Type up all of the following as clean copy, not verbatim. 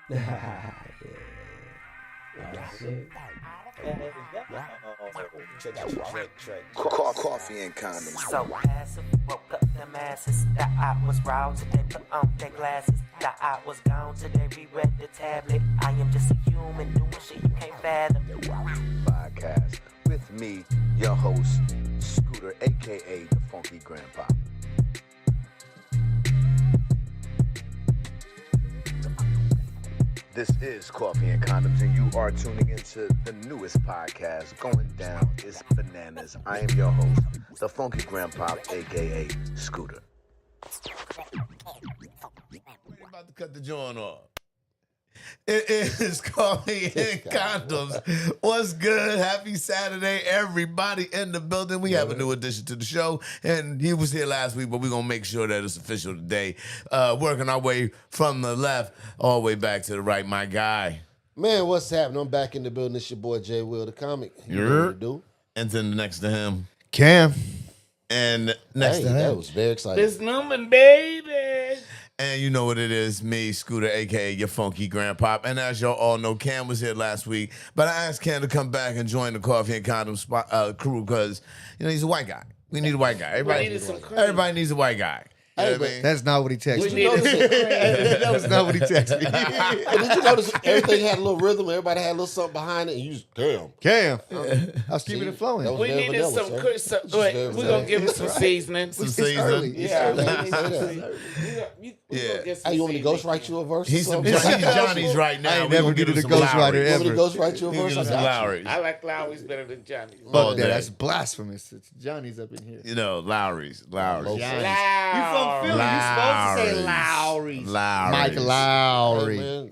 Yeah. Coffee and condoms. So passive, woke up them asses. That I was wrong today, put on their glasses. That I was gone today, reread the tablet. I am just a human doing shit you can't fathom. Podcast with me, your host, Scooter, aka the Funky Grandpa. This is Coffee and Condoms, and you are tuning into the newest podcast going down. It's bananas. I am your host, the Funky Grandpa, aka Scooter. We're about to cut the joint off. It is Coffee and Condoms. What's good? Happy Saturday, everybody in the building. We have a new addition to the show, and he was here last week, but we're going to make sure that it's official today. Working our way from the left all the way back to the right, my guy. Man, what's happening? I'm back in the building. It's your boy, J. Will, the comic. You know what to do. And then next to him, Cam. and next to him. That was very exciting. This Newman, baby. And you know what it is, me, Scooter, a.k.a. your funky grandpa. And as y'all all know, Cam was here last week. But I asked Cam to come back and join the Coffee and Condoms crew because, you know, he's a white guy. We need a white guy. Everybody needs a white guy. You know what I mean? That's not what he texted me. That was not what he texted me. Did you notice everything had a little rhythm? Everybody had a little something behind it, and you just, damn. Cam. I was keeping it flowing. That was We very needed vanilla, some. sir. We're going to give it some seasoning. Some It's seasoning. early. Yeah. Hey, you want me to ghostwrite you a verse? He's or some something? Johnny's right now. I ain't We never gonna give needed him a some ghostwriter Lowry's. You want me ever. to ghostwrite you a He'll verse? give I us some got you. Lowry's. I like Lowry's better than Johnny. All Fuck that. day. That's blasphemous. It's Johnny's up in here. You know, Lowry's. Johnny's. Loud. You from Philly? You supposed to say Lowry's. Lowry's. Mike Hey, Lowry. man,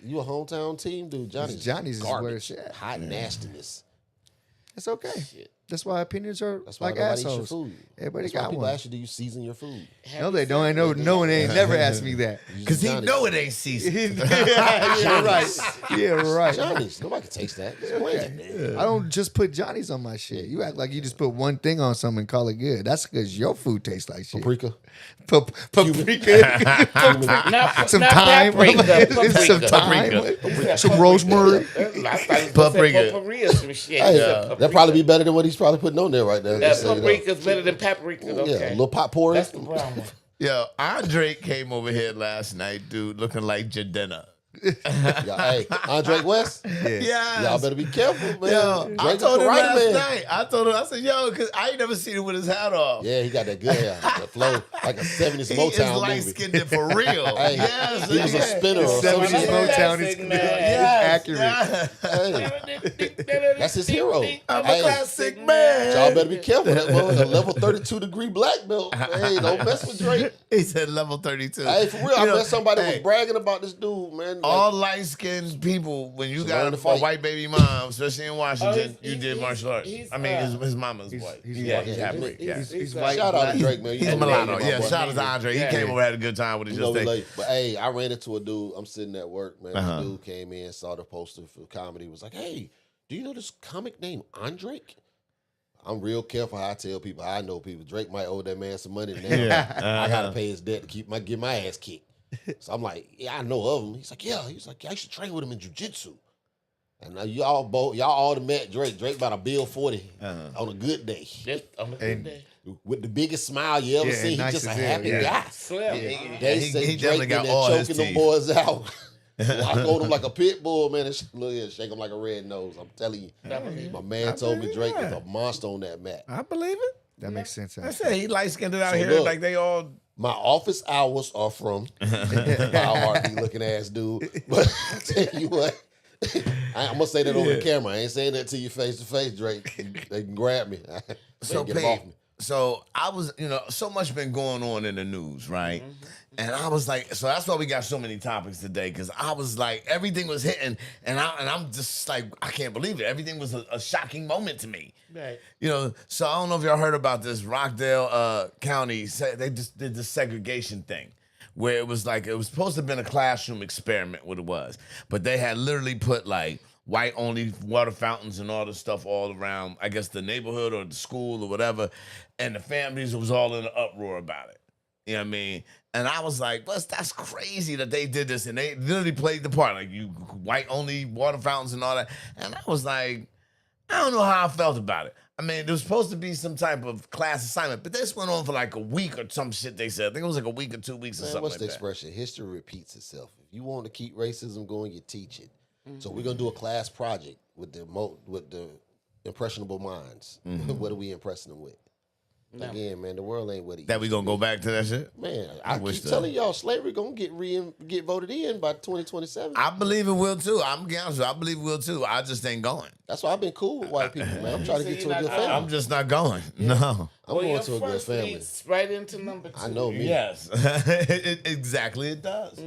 you a hometown team, dude. Johnny's Johnny's is where garbage. it's at. Hot nastiness. It's okay. Shit. That's why opinions are That's why like nobody eats your assholes. food. Everybody That's why got people one. ask you, do you season your food? No, they don't. I know. No one ain't never asked me that. Because he Johnny's. know it ain't seasoned. Yeah, right. Yeah, right. Johnny's. Nobody can taste that. It's bland. I don't just put Johnny's on my shit. You act like you just put one thing on something and call it good. That's because your food tastes like shit. Paprika. Paprika. Some thyme. Some thyme. Some rosemary. Paprika. Some shit. Hey, that'd probably be better than what he's probably putting on there right now. That Just so you know. paprika's better than paprika. Yeah, Okay. a little pot porridge. That's the problem. Yo, Andre came over here last night, dude, looking like Jadena. Yeah, hey, Andre West. Yeah. Y'all better be careful, man. Yo, I Drake told the him right last man. night. I told him, I said, yo, because I ain't never seen him with his hat off. Yeah, he got that good hair. That flow, like a 70s He Motown is light movie. skinned for real. Hey, yes, he was a spinner or something. 70s Motown is Yes, accurate. yes. That's his hero. I'm a Hey, classic man. y'all better be careful. That boy, a level 32 degree black belt. Hey, don't mess with Drake. He said level 32. Hey, for real, I You know, bet somebody was hey, bragging about this dude, man. all light-skinned people, when you Should got learn a to fight. white baby mom, especially in Washington, he's- you did he's- martial arts. he's, I mean, his mama's white. he's yeah, white. he's Yeah, half-breed. Yeah. He's white. Shout out black. to Drake, man. You He's know we mulatto. love you, Yeah, my boy. shout out to Andre. He Yeah. came over, had a good time with his You know we just love you. But hey, I ran into a dude. I'm sitting at work, man. Uh-huh. This dude came in, saw the poster for comedy, was like, hey, do you know this comic named Andre? I'm real careful how I tell people. I know people. Drake might owe that man some money now. Yeah. I gotta pay his debt to get my ass kicked. So I'm like, yeah, I know of him. He's like, yeah. He's like, yeah, I used to train with him in jiu-jitsu. And now y'all all met Drake. Drake about a bill 40 on a good day. Just on the And- good day. With the biggest smile you ever Yeah, seen. nice He's just a as hell, happy yeah. guy. Slim. They he say definitely Drake got been there all his choking them teeth. boys out. Walk on him like a pit bull, man. And look here, shake him like a red nose. I'm telling you. My man told me Drake was a monster on that mat. I believe it. That makes sense. I said he light-skinned out So here look. like they all... My office hours are from my heartbeat looking ass dude. But I tell you what, I'm gonna say that over the camera. I ain't saying that to you face to face, Drake. They can grab me. So, Get him off Pete, me. so I was, so much been going on in the news, right? And I was like, so that's why we got so many topics today, because I was like, everything was hitting, and I'm just like, I can't believe it. Everything was a shocking moment to me. Right. So I don't know if y'all heard about this Rockdale County. They just did the segregation thing, where it was supposed to have been a classroom experiment, what it was, but they had literally put like white only water fountains and all this stuff all around, I guess, the neighborhood or the school or whatever, and the families was all in an uproar about it. You know what I mean? And I was like, that's crazy that they did this. And they literally played the part. Like, you white-only water fountains and all that. And I was like, I don't know how I felt about it. I mean, there was supposed to be some type of class assignment, but this went on for like a week or some shit they said. I think it was like a week or 2 weeks or Man, something what's like the that. expression? History repeats itself. If you want to keep racism going, you teach it. So we're gonna do a class project with the impressionable minds. What are we impressing them with? No. Again, man, the world ain't what it That we used to gonna go be. back to that shit? Man, I wish keep so. telling y'all, slavery gonna get voted in by 2027. I believe it will too. I'm gonna be honest with you. I believe it will too. I just ain't going. That's why I've been cool with white people, man. I'm trying to So get to you're a good not- family. I'm just not going. No. I'm Well, going your to a good first family. leads right into number 2. I know me. Yes, exactly it does.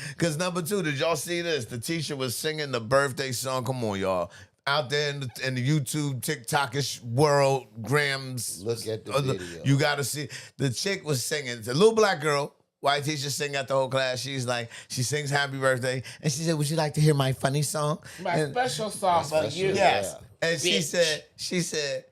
Because number 2, did y'all see this? The teacher was singing the birthday song. Come on, y'all. Out there in the YouTube, TikTokish world, Grams. Look at the video. You got to see. The chick was singing. It's a little black girl. White teacher sing at the whole class. She's like, she sings happy birthday. And she said, would you like to hear my funny song? My And- special song for you. Yes. Yeah. And Bitch. she said,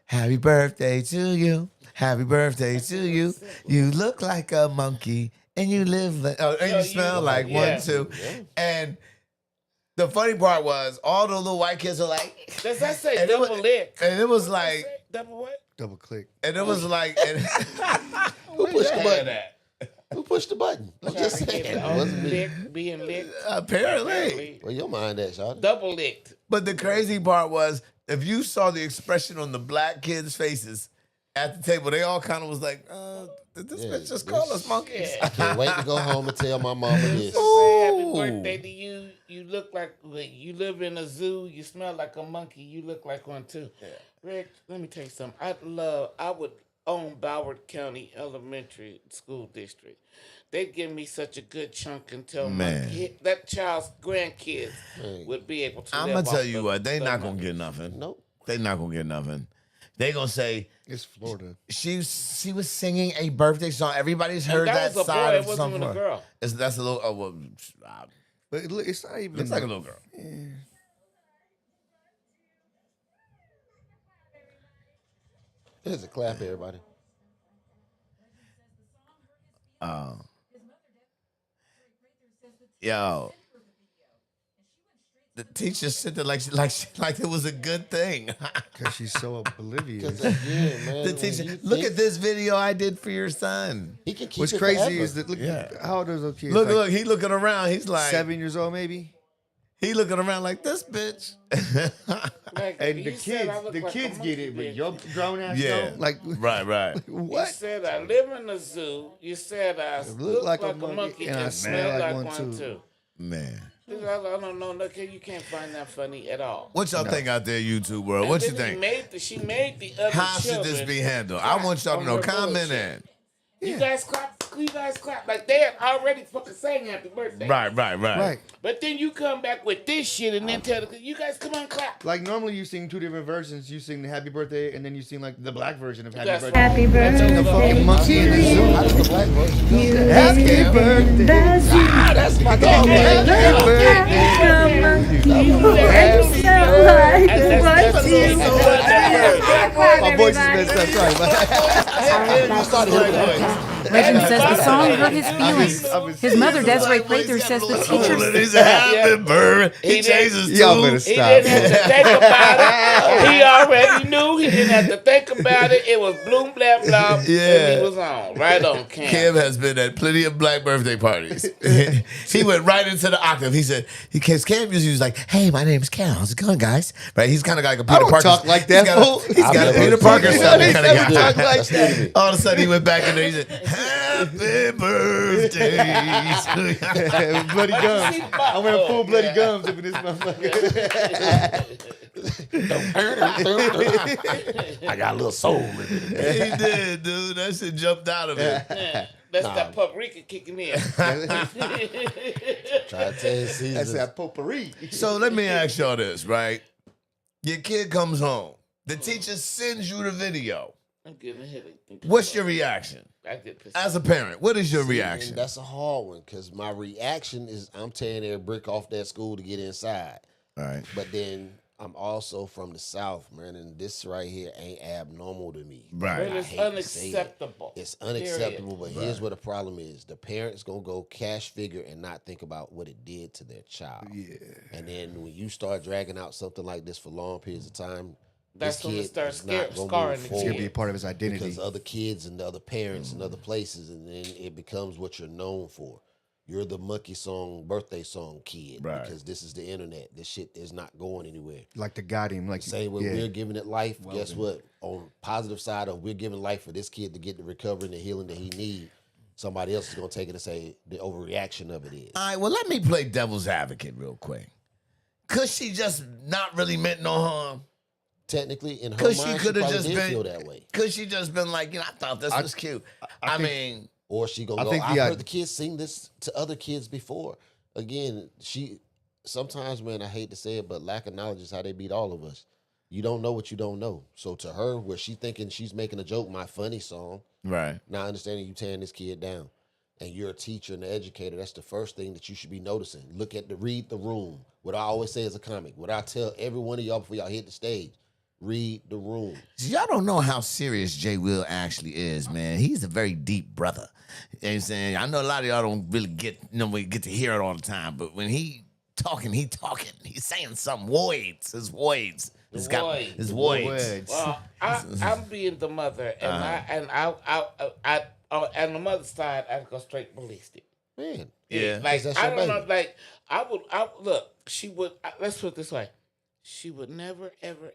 happy birthday to you. Happy birthday to you. You look like a monkey and you live like, and you smell like one too. Yeah. And the funny part was all the little white kids are like, Does that say And it was- double lick? and it was like, Double what? Double click. and it was like, and, Who pushed the button? that? Who pushed the button? I'm just saying. It wasn't me. Lick, being licked. Apparently. Where your mind at, Shawty? Double licked. But the crazy part was, if you saw the expression on the black kids' faces at the table, they all kind of was like, did this Yeah, bitch just this- call us monkeys? Yeah. Can't wait to go home and tell my mama this. Say happy Ooh. birthday to you. You look like you live in a zoo. You smell like a monkey. You look like one too. Rick, let me tell you something. I would own Broward County Elementary School District. They'd give me such a good chunk until Man. that child's grandkids Man. would be able to. I'm live gonna tell off you the- what, they the not gonna money. get nothing. Nope. They not gonna get nothing. They gonna say It's Florida. she was singing a birthday song. Everybody's heard And that that was a side boy. of It wasn't something. even a girl. That's a little. Oh well, But it's not even. looks like a little girl. Here's a clap, everybody. Yo, the teacher said that like it was a good thing. Because she's so oblivious. Because again, man, The when teacher, you look think at this video I did for your son. He can keep What's it crazy forever. is that look, Yeah. how old are those kids? Look, Like look, he looking around. He's like 7 years old, maybe. he looking around like this bitch. Like, And you said I look like a monkey, bitch. grown ass Yeah. don't. Like right. You what? said I live in a zoo. You said I look like a monkey and I and smell like one too. Man. I don't know. Look, you can't find that funny at all. What y'all think out there, YouTube world? What you And then think? She made the other How should children this be handled? I want y'all to know. on her Comment bullshit. in. You guys clap. You guys clap. Like they had already fucking sang happy birthday. Right. Right. But then you come back with this shit and then tell the you guys come on clap. Like normally you sing two different versions. You sing the happy birthday and then you sing like the black version of happy That's birthday. Happy That's birthday The the fucking monkey in the zoo. How does the black version go? you. Happy birthday. That's my dog. Happy birthday. My voice is messed up. Sorry. I started hearing that. Legend says the song hurt his feelings. His mother, Desiree Prather, says the teacher He's a happy bird. He He changes Y'all too. better He stop. didn't have to think about it. He already knew. He didn't have to think about it. It was bloom, blah, blah. Yeah. And he was on. Right on Kim camera. has been at plenty of black birthday parties. He went right into the octave. He said, because Cam usually was like, hey, my name's Cam. How's it going, guys? Right? He's kind of like a Peter don't Parker. talk like that, fool. He's got a never Peter talked Parker like sounding that. kind of guy. Talk like That's new to me. All of a sudden, he went back in there. He said, happy birthday. Bloody gums. I'm wearing full bloody gums up in this motherfucker. I got a little soul in it. He did, dude. That shit jumped out of him. Yeah. That's that paprika kicking in. Try to tell you, That's seasons. that potpourri. So let me ask y'all this, right? Your kid comes home. The teacher sends you the video. I'm getting a headache. What's your reaction? I get pissed. As a parent, what is your And reaction? that's a hard one because my reaction is I'm tearing every brick off that school to get inside. All right. But then I'm also from the South, man, and this right here ain't abnormal to me. Right. But I it's hate to say it. unacceptable. It's unacceptable, but here's what the problem is. The parents going to go cash figure and not think about what it did to their child. Yeah. And then when you start dragging out something like this for long periods of time, That's this when it kid starts is not gonna scarring move the It's gonna forward be a part of his identity. because other kids and other parents and other places, and then it becomes what you're known for. You're the monkey song, birthday song kid Right. because this is the internet. This shit is not going anywhere. Like the got him. Like Same way yeah. we're giving it life. Guess what? On positive side of we're giving life for this kid to get the recovery and the healing that he need. Somebody else is gonna take it and say the overreaction of it is. All right, well, let me play devil's advocate real quick. Could she just not really meant no harm? Technically, in her Could mind, she she could have probably just did been feel that way. Could she just been like, I thought this was cute. I mean, Or she gonna I go, think I've the- heard the kids sing this to other kids before. Again, sometimes, man, I hate to say it, but lack of knowledge is how they beat all of us. You don't know what you don't know. So to her, where she thinking she's making a joke, my funny song, right. not understanding you tearing this kid down. And you're a teacher and an educator, that's the first thing that you should be noticing. Read the room. What I always say is a comic. What I tell every one of y'all before y'all hit the stage, read the room. See, y'all don't know how serious Jay Will actually is, man. He's a very deep brother. You know what I'm saying? I know a lot of y'all don't really get to hear it all the time, but when he talking. He's saying some words. His words. His words. Well, I'm being the mother, and and the mother's side, I'd go straight ballistic. Man. Yeah. Like, That's I your don't know, baby. like, I would, look, she would, let's put it this way. She would never, ever,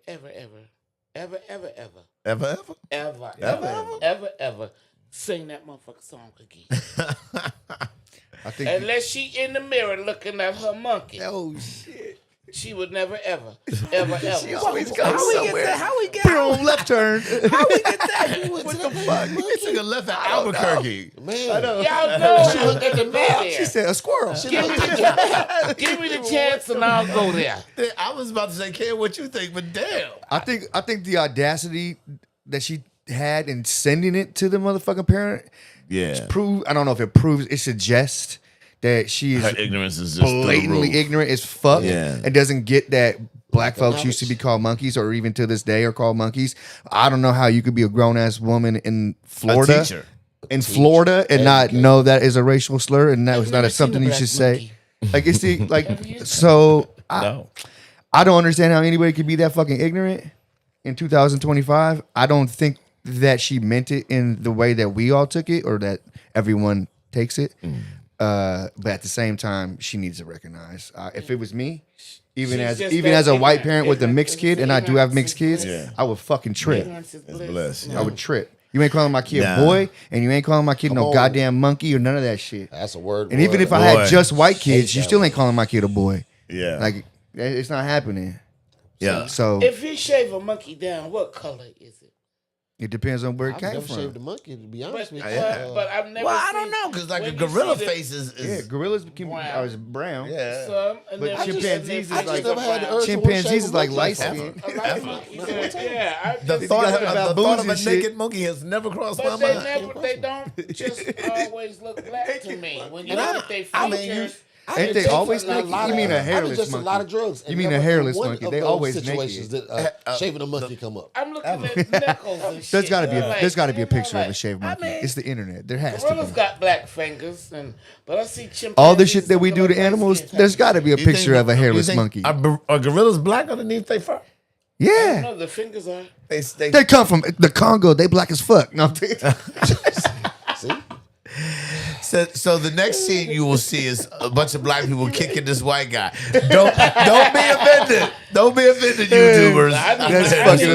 sing that motherfucking song again. I think Unless she in the mirror looking at her monkey. oh shit. She would never, ever. She always goes How we somewhere. get that? How we get Boom, left turn. How we get that? What the fuck? He took a left at Albuquerque. Man. I know. Y'all know she looked at the She mirror. said a squirrel. Give me the chance and I'll go there. I was about to say, Ken, what you think, but damn. I think the audacity that she had in sending it to the motherfucking parent Yeah. I don't know if it proves, it suggests that she is Her ignorance is just blatantly ignorant as fuck Yeah. and doesn't get that black folks knowledge. used to be called monkeys, or even to this day are called monkeys. I don't know how you could be a grown ass woman in Florida, teacher. Florida, and not know that is a racial slur and that was not never seen something a you black should say. monkey? Like it's so. No. I don't understand how anybody could be that fucking ignorant in 2025. I don't think that she meant it in the way that we all took it or that everyone takes it. But at the same time, she needs to recognize. If it was me, even She's as just a that white ignorant. parent with a mixed kid, and I do have mixed kids, Yeah. I would fucking trip. Ignorance is bliss. Bless. I would trip. You ain't calling my kid Nah. boy, and you ain't calling my kid no on. goddamn monkey or none of that shit. That's a word. And even if I Boy. had just white kids, Hate you that still ain't calling my kid a boy. Yeah. Like it's not happening. yeah. So If you shave a monkey down, what color is it? it depends on where it I've came never from. saved a monkey, to be honest with you. But I've never Well, I seen, don't know, because like a when you gorilla see the- face is Yeah, gorillas can be Brown. brown. yeah. Some, and But then chimpanzees is I like- never had the urge to wanna Chimpanzees shave is a like monkey light ever. skin. A light monkey, yeah. The I thought, got of, about the thought of a booze and naked shit. monkey has never crossed my But they mind. they don't just always look black to me. When you And look at their I mean, features, Ain't they always naked? You mean a I've hairless just monkey? a lot of drugs. You mean a hairless monkey? They always situations naked. that shaving a monkey come up. I'm looking at nickels and shit. There's got to be a you know, picture of a like, shaved monkey. mean, It's the internet. There has to gorillas be. got black fingers, but I see chimpanzees. All the shit that we looking do to like animals, light-skinned there's got to be a You picture think- of a you hairless think monkey. Are gorillas black underneath their fur? Yeah. No, the fingers are. They come from the Congo. They black as fuck. No, I'm thinking- See? So the next scene you will see is a bunch of black people kicking this white guy. Don't be offended. Don't be offended, YouTubers. That's fucking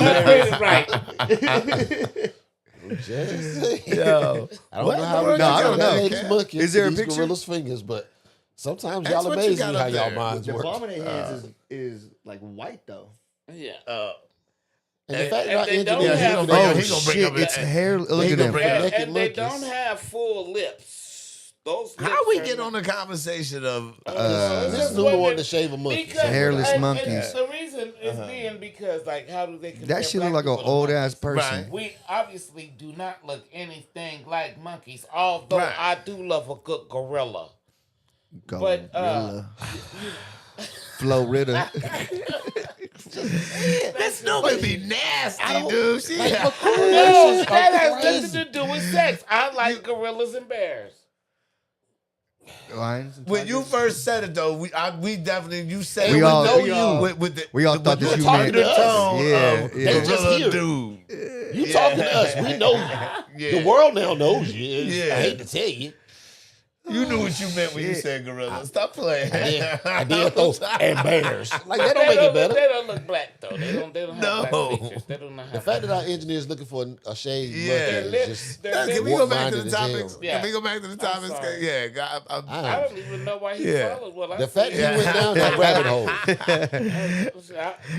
Yo. I don't know how we No, I don't know. this monkey Is there a these picture? gorillas' fingers, but sometimes That's y'all what you amaze got me how up y'all there. minds The work. palm of their hands is like white though. Yeah. And the fact and that they don't engineers have- have bring up- Oh he gonna bring shit! up- It's hair. Look he at gonna them. bring up- naked And they monkeys. don't have full lips. Those lips How we are- get on the conversation of This new women- one to shave a monkey. because- Hairless and monkeys. The reason is being because, like, how do they compare That shit look black like an people to old monkeys? ass person. Right. We obviously do not look anything like monkeys, although Right. I do love a good gorilla. Go, But, Gorilla. Florida. This would be nasty, dude. She, No, that has nothing to do with sex. I like gorillas and bears. Lions. And when you tigers. first said it though, we definitely you said We it all- know we you all- with the we all with thought the that you tone meant of us. Yeah, the yeah. They just gorilla hear it. dude. You talking to us. We know you. Yeah. The world now knows you. Yeah. I hate to tell you. You knew what you meant when you said gorilla. Stop playing. I did those and bears. Like that don't make it better. They don't look black though. They don't have No. black features. They don't know how. The fact that our engineers looking for a shade Yeah. mustache is just They're Can we go back to warp-minded the as topics? hell. Yeah. Can we go back to the topics? sorry. Yeah, I don't even know why he Yeah. followed what I The fact said. that he went down that rabbit hole.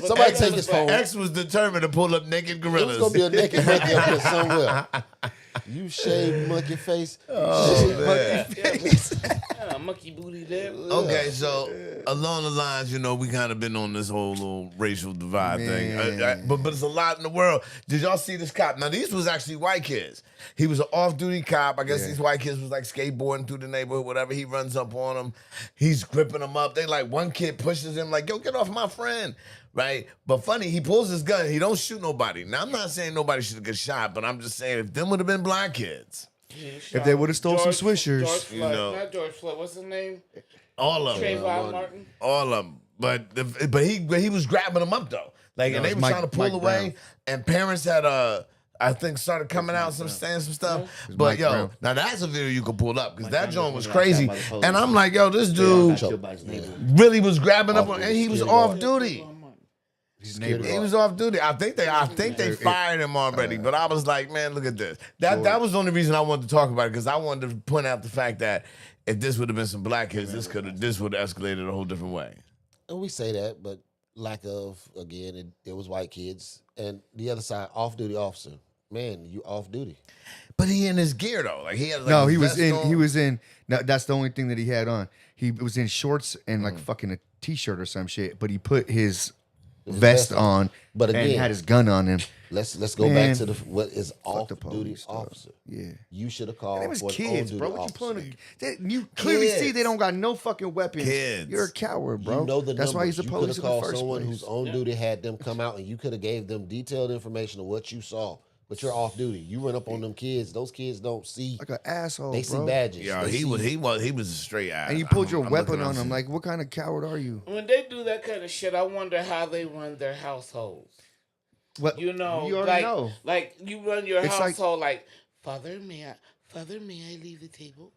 Somebody take his phone. X was determined to pull up naked It gorillas. was gonna be a naked monkey up there somewhere. You shaved monkey face. Monkey booty there. Okay, so along the lines, we kind of been on this whole little racial divide thing, but it's a lot in the world. Did y'all see this cop? Now these was actually white kids. He was an off-duty cop. I guess these white kids was like skateboarding through the neighborhood, whatever. He runs up on them. He's gripping them up. They like one kid pushes him like, "Yo, get off my friend." Right? But funny, he pulls his gun. He don't shoot nobody. Now I'm not saying nobody should have got shot, but I'm just saying if them would have been black kids, If they would have stole some Swishers. George Floyd, not George Floyd. What's his name? all of them. Trayvon Martin. All of them. But he was grabbing them up though. Like, and they were trying to pull away. And parents had I think started coming out saying some stuff. But Mike yo, Brown. now that's a video you can pull up because that joint was crazy. And I'm like, yo, this dude really was grabbing up on, and he was off duty. He was off duty. I think they fired him already. But I was like, man, look at this. That was the only reason I wanted to talk about it because I wanted to point out the fact that if this would have been some black kids, this would have escalated a whole different way. And we say that, but lack of, again, it was white kids. And the other side, off-duty officer. Man, you off-duty. But he in his gear though. Like he had like No, his he was vest in. on. He was in. No, that's the only thing that he had on. He was in shorts and like fucking a t-shirt or some shit. But he put his vest on, But and again, had his gun on him. let's go Man, back to what is fuck the off-duty police stuff. officer. Yeah. You should have They called was for an kids, on-duty bro. What you officer. pulling? You clearly see Kids. they don't got no fucking weapons. Kids. You're a coward, bro. You know the That's why he's the numbers. police You in could have the called first someone place. who's on duty, had them come out, and you could have gave them detailed information of what you saw. But you're off duty. You run up on them kids. Those kids don't see. Like an asshole, They bro. see badges. Yeah, They he see- was a straight ass. And you pulled your I'm weapon looking on him. shit. Like, what kind of coward are you? When they do that kind of shit, I wonder how they run their households. What You know, You already know. like you run your It's like- household like, Father, may I leave the table?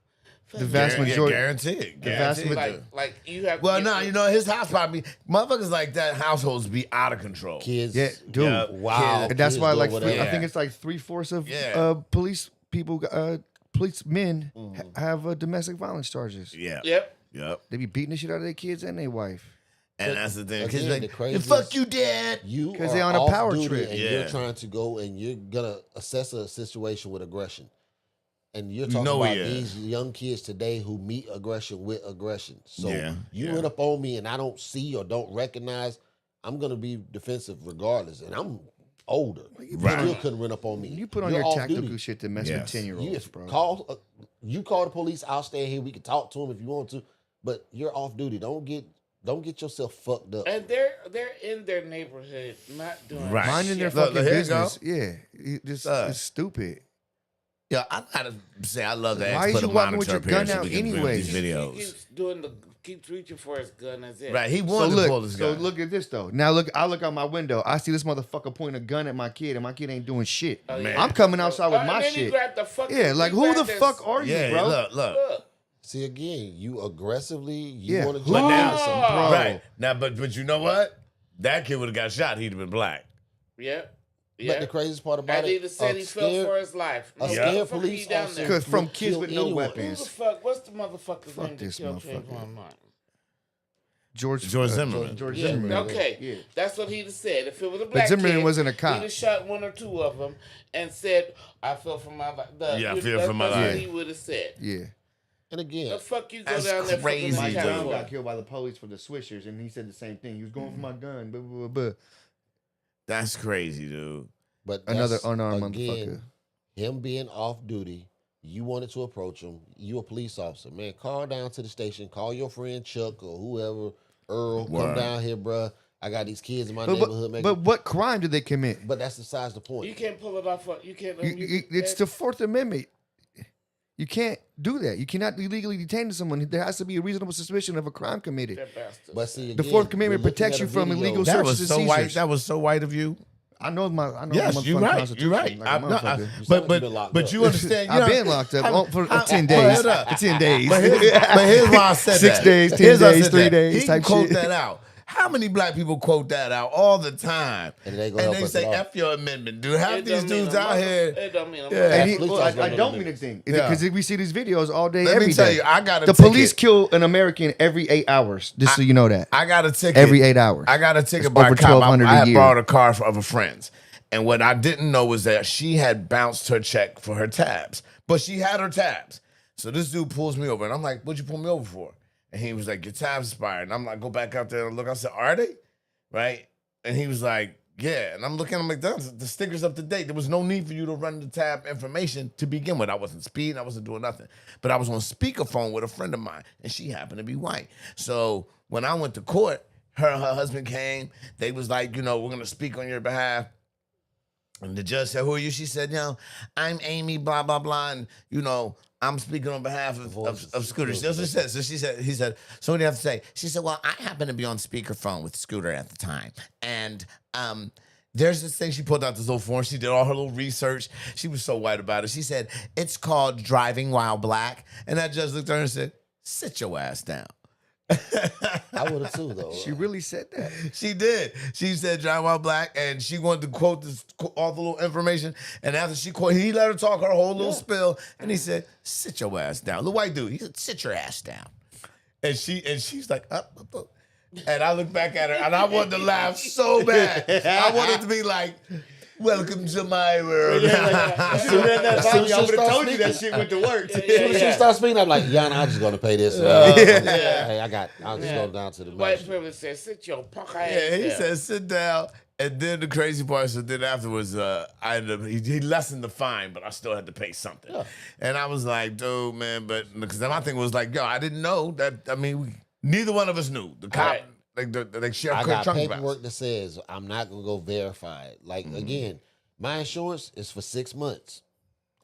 The vast Yeah, majority. guaranteed. The vast Guaranteed. like you have. Well, to no, get- you know his house probably motherfuckers like that. Households be out of control. Kids. Yeah, dude. Yeah. Wow. And that's kids why, doing like, whatever. I think Yeah. it's like 3/4 of Yeah. police people, policemen have domestic violence charges. Yeah. Yep. Yep. They be beating the shit out of their kids and their wife. And that's the thing. Kids Again, like, the "Yeah, craziest- fuck you, dad. You 'Cause are they on a off power duty trip. and Yeah. you're trying to go and you're gonna assess a situation with aggression. And you're talking know about he is. these young kids today who meet aggression with aggression. So Yeah, you yeah. run up on me and I don't see or don't recognize, I'm gonna be defensive regardless. And I'm older. You still couldn't run up on me. You put on You're your off tactical duty. shit to mess Yes. with 10-year-olds, You bro. you call the police. I'll stay here. We can talk to them if you want to, but you're off duty. Don't get yourself fucked up. And they're in their neighborhood, not doing Right. Minding their Look, fucking here you go. business. Yeah. It's stupid. Yeah, I gotta say I love that. Why is put you a walking with monitor your up here gun so out we can view anyway? these He videos. keeps reaching for his gun. That's it. Right, he So wanted to pull his gun. look at this though. Now I look out my window. I see this motherfucker pointing a gun at my kid, and my kid ain't doing shit. Man. I'm coming outside with And my then he shit. grabbed the fucking- Yeah, like he who the grabbed his- fuck are you, Yeah, bro? look. Look. See again, you aggressively. You Yeah. want to Who But now, is him, bro? right now, but you know what? That kid would have got shot. He'd have been black. Yep. But the craziest part about And it, he said he felt for his life. a No, scared what the fuck are police you down officer there? Because from would kids kill with no anyone. Who the weapons. fuck? What's the motherfucker's Fuck name that this killed motherfucker. Trayvon Martin? George Zimmerman. George Yeah, Zimmerman. okay. Yeah. That's what he'd have said. If it was a black Zimmerman kid, wasn't a cop. he'd have shot one or two of them and said, I feel for my life. Yeah, I feel for my That's life. what he would have said. Yeah. And again, The fuck you go That's down there crazy, fucking dude. John for? got killed by the police for the swishers, and he said the same thing. He was going for my gun. Blah, blah, blah, blah. That's crazy, dude. but Another that's, unarmed again, motherfucker. him being off duty, you wanted to approach him. You a police officer, man. Call down to the station. Call your friend Chuck or whoever, Earl. Come Word. down here, bruh. I got these kids in my neighborhood. But what crime did they commit? But that's besides the point. You can't pull it off. You can't. It's the Fourth Amendment. You can't do that. You cannot illegally detain someone. There has to be a reasonable suspicion of a crime committed. But see, The again, Fourth Amendment we're looking protects at a you from video. illegal That searches was and so white. seizures. That was so white of you. I know my. Yes, my you're fucking right. Constitution You're right. like a motherfucker. But You understand? I've been locked up for 10 Hold days. up. For 10 days. But here's why I said 6 that. days, 10 Here's why I days, said 3 that. days He type quote shit. that out. How many black people quote that out all the time? And they gonna help us say, at all. F your amendment, dude. Half It these don't mean dudes a out mother- here. It don't mean a And mother- I don't mean a thing. Yeah. Because we see these videos all day, Let every me tell day. you, I got a The ticket. police kill an American every 8 hours, just so you know that. I got a ticket. Every 8 hours. I got a ticket That's by over a cop. 1,200 I a had year. borrowed a car of a friend's. And what I didn't know was that she had bounced her check for her tabs. But she had her tabs. So this dude pulls me over. And I'm like, what'd you pull me over for? And he was like, your tabs expired. And I'm like, go back out there and look. I said, are they? Right? And he was like, yeah. And I'm looking, I'm like, the sticker's up to date. There was no need for you to run the tab information to begin with. I wasn't speeding. I wasn't doing nothing. But I was on speakerphone with a friend of mine, and she happened to be white. So when I went to court, her husband came. They was like, we're going to speak on your behalf. And the judge said, who are you? She said, I'm Amy, blah, blah, blah. And, I'm speaking on behalf of Scooter. So he said, so what do you have to say? She said, well, I happen to be on speakerphone with Scooter at the time. And there's this thing, she pulled out this little form. She did all her little research. She was so white about it. She said, it's called driving while black. And that judge looked at her and said, sit your ass down. I would have too, though. She really said that. She did. She said drive while black, and she wanted to quote all the little information. And after she quoted, he let her talk her whole little spill, and he said, sit your ass down. The white dude, he said, sit your ass down. And she's like, up. And I looked back at her, and I wanted to laugh so bad. I wanted to be like, welcome to my world. As soon as she shit went to work. she starts speaking, I'm like, Yana, I'm just gonna pay this. Hey, I'll just go down to the White magistrate. privilege said, sit your punk ass Yeah, he down. said, sit down. And then the crazy part, so then afterwards, I ended up, he lessened the fine, but I still had to pay something. Yeah. And I was like, dude, man, because my thing was like, I didn't know that, neither one of us knew. The cop, Right. sheriff I couldn't got trunk paperwork about. that says I'm not gonna go verify it. Like again, my insurance is for 6 months.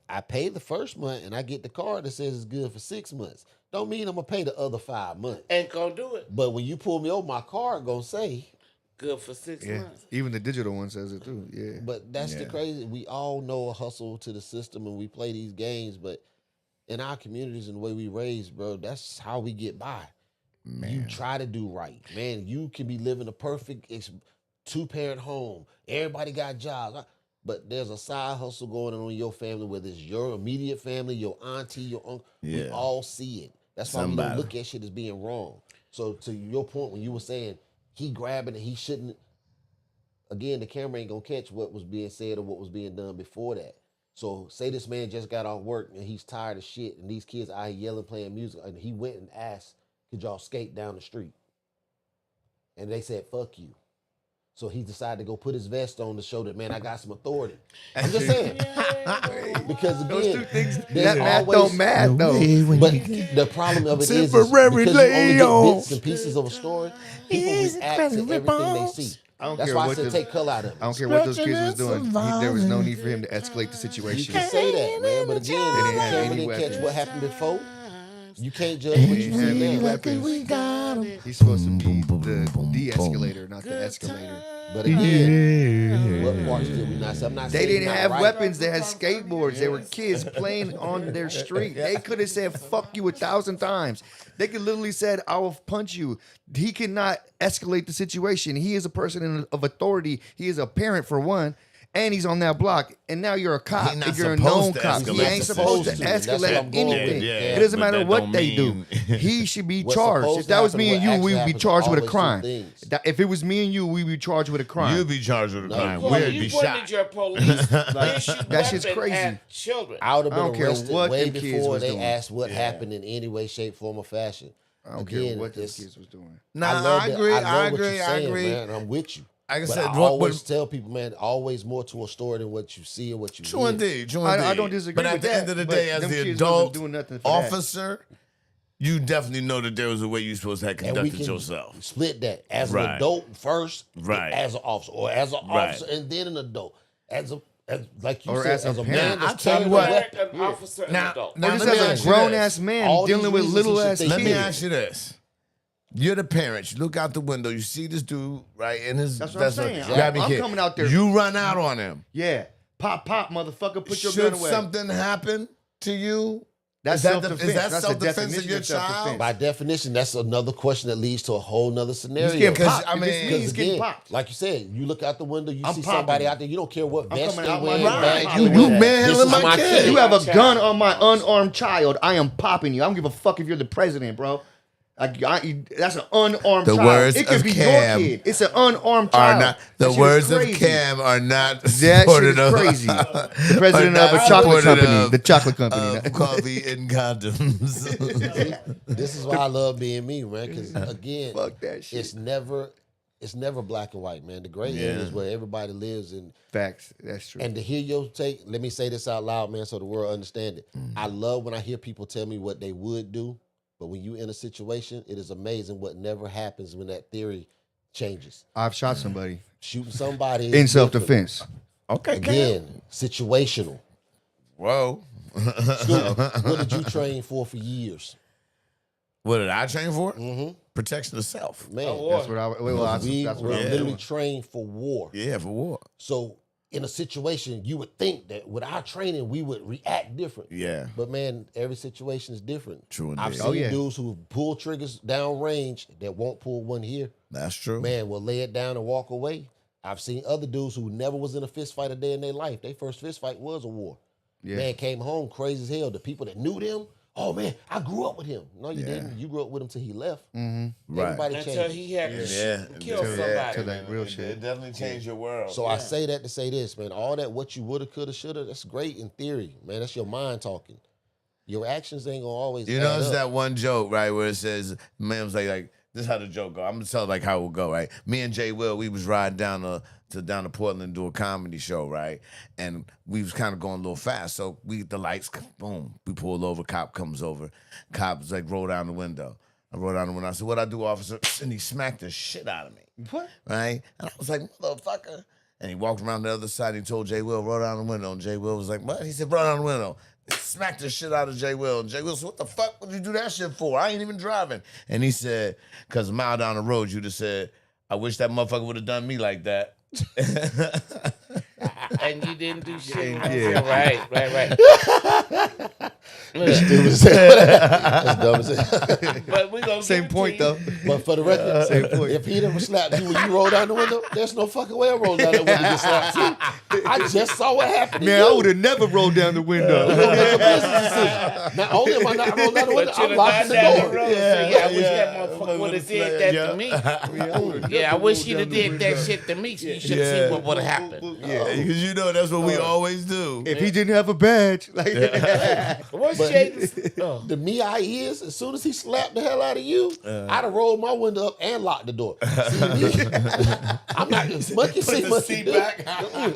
I pay the first month and I get the card that says it's good for 6 months. Don't mean I'm gonna pay the other 5 months. Ain't gonna do it. But when you pull me over, my card gonna say. Good for 6 months. Even the digital one says it too. Yeah. But that's the crazy. We all know a hustle to the system and we play these games, but in our communities and the way we raised, bro, that's how we get by. Man. You try to do right. Man, you can be living a perfect 2-parent home. Everybody got jobs. But there's a side hustle going on in your family, whether it's your immediate family, your auntie, your uncle. Yeah. We all see it. That's why we don't look at shit as being wrong. So to your point, when you were saying he grabbing it, he shouldn't. Again, the camera ain't gonna catch what was being said or what was being done before that. So say this man just got off work and he's tired of shit, and these kids out here yelling, playing music, and he went and asked, could y'all skate down the street? And they said, fuck you. So he decided to go put his vest on to show that, man, I got some authority. I'm just saying. Because again, those two things, there's that math always, don't math though. But the problem of it is because you only get bits and pieces of a story, people react to everything they see. That's why I said take color out of it. I don't care what those kids was doing. There was no need for him to escalate the situation. You can say that, man, but again, if the camera didn't catch what happened before, you can't judge what you see now. He's supposed to be the de-escalator, not the escalator. But again, what parts did we not say? I'm not They saying didn't not have right. weapons. They had skateboards. They were kids playing on their street. They could have said "fuck you" 1,000 times. They could literally said, "I will punch you." He cannot escalate the situation. He is a person of authority. He is a parent for one. And he's on that block, and now you're a cop. If you're a known cop, he ain't supposed to escalate anything. It doesn't matter what they do. He should be charged. If that was me and you, we would be charged with a crime. If it was me and you, we'd be charged with a crime. You'd be charged with a crime. Well, We'd be shot. Your police that shit's crazy. Children. I would have I don't been care arrested what way them kids before was they doing. asked what happened in any way, shape, form, or fashion. I don't care what those kids was doing. Nah, I agree. I agree. Man, I'm with you. Like I But said, I always tell people, man, always more to a story than what you see and what you True hear. indeed. I don't disagree But at with the that, end of the but day, as them the kids adult wasn't doing nothing for that. officer, you definitely know that there was a way you supposed to have And we conducted can yourself. split that as an Right. adult first, Right. as an officer, or as an Right. officer and then an adult. As like you Or said, as a as a parent. man I'll that's tell you carrying a what. weapon. An officer, an Now- adult. now Or just let me as ask a you grown this. ass man All dealing these with reasons little he should ass think Let me kids. ask you this. You're the parent. You look out the window. You see this dude, right? In his. That's what I'm saying. grabbing I'm kid. coming out there. You run out on him. Yeah. Pop, motherfucker. Put your Should gun away. something happen to you? That's is that self-defense. is that That's the self-defense of definition your of self-defense. child? By definition, that's another question that leads to a whole nother scenario. He's getting Because, popped. I It just mean- means he's getting Again, popped. like you said, you look out the window, you I'm see popping somebody you. out there. You don't care what I'm vest coming they out my wear, house. bag You they wear. manhandling This is my my kid. kid. You have a Child. gun on my unarmed child. I am popping you. I don't give a fuck if you're the president, bro. That's an unarmed The child. words It could of be Cam your kid. It's an unarmed Are child. not the That shit words is of crazy. Cam are not That shit supported is of crazy. The president are of a not chocolate supported company. of- The chocolate company. of coffee and condoms. This is why I love being me, man. Because again, Fuck that shit. it's never black and white, man. The gray area is where everybody lives in. Facts. That's true. And to hear your take, let me say this out loud, man, so the world understand it. I love when I hear people tell me what they would do, but when you in a situation, it is amazing what never happens when that theory changes. I've shot somebody Shooting somebody is in different. self-defense. Okay, Cam. Again, situational. Whoa. Scoop, what did you train for years? What did I train for? Mm-hmm. Protection of self. Man, That's what I. Well, that's we what were I was literally doing. trained for war. Yeah, for war. So in a situation, you would think that with our training, we would react different. Yeah. But man, every situation is different. True I've indeed. seen Oh, yeah. dudes who pull triggers down range that won't pull one here. That's true. Man, will lay it down and walk away. I've seen other dudes who never was in a fist fight a day in their life. Their first fist fight was a war. Yeah. Man came home crazy as hell. The people that knew them, oh man, I grew up with him. No, you didn't. You grew up with him till he left. Right. Everybody Until changed. he had to Yeah. kill Until somebody. that real shit. It definitely changed your world. So I say that to say this, man. All that what you woulda, coulda, shoulda, that's great in theory, man. That's your mind talking. Your actions ain't gonna always. You add notice up. that one joke, right, where it says, man was like, this is how the joke go. I'm gonna tell like how it will go, right? Me and Jay Will, we was riding down to Portland to do a comedy show, right? And we was kind of going a little fast. So the lights, boom, we pulled over, cop comes over. Cop's like, roll down the window. I rolled down the window. I said, what I do, officer? And he smacked the shit out of me. What? Right? And I was like, motherfucker. And he walked around the other side and he told Jay Will, roll down the window. And Jay Will was like, what? He said, roll down the window. Smacked the shit out of Jay Will. And Jay Will said, what the fuck would you do that shit for? I ain't even driving. And he said, because a mile down the road, you'd have said, I wish that motherfucker would have done me like that. And you didn't do shit. Yeah. Right. That's dumb as hell. But we gonna Same give it point to you. though. But for the record, Same point. if he'd ever slapped you when you rolled down the window, there's no fucking way I rolled down that window to get slapped too. I just saw what happened. to Man, I you. would have never rolled down the window. That's a business decision. Not only am I not rolling down the window, But you'd I'm have locking gone the down the door. road. I wish that motherfucker would have did that to me. Yeah, I wish he'd have did that shit to me. So you should have seen what would have happened. Yeah, because you know that's what we always do. If he didn't have a badge, like What's But- Jaden's? Oh. The me I is, as soon as he slapped the hell out of you, I'd have rolled my window up and locked the door. See me? I'm not monkey see, the monkey seat do. back.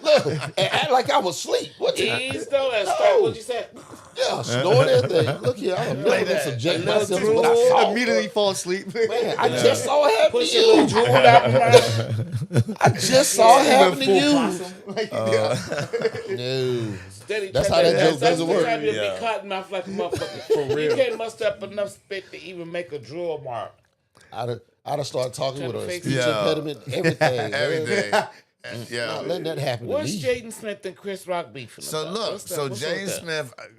Look, and act like I was asleep. What you? Ease though, and start what you said. Yeah, snoring everything. Look here, I'm never gonna subject Little myself to what I saw. immediately fall asleep. Man, I just saw it happen Push to your little you. drool out of my I just saw it happen to you. Like, No. Steady That's trying how to- that joke doesn't work. Trying to Yeah. be cotton mouth like a motherfucker. For real. You can't muster up enough spit to even make a drool mark. I'd have started talking with Trying a to fake speech it. Yeah. impediment, everything. man. Everything. Not Yeah. letting that happen to What's me. Jaden Smith and Chris Rock beefing So about? look, What's that? so What's up Jaden with that?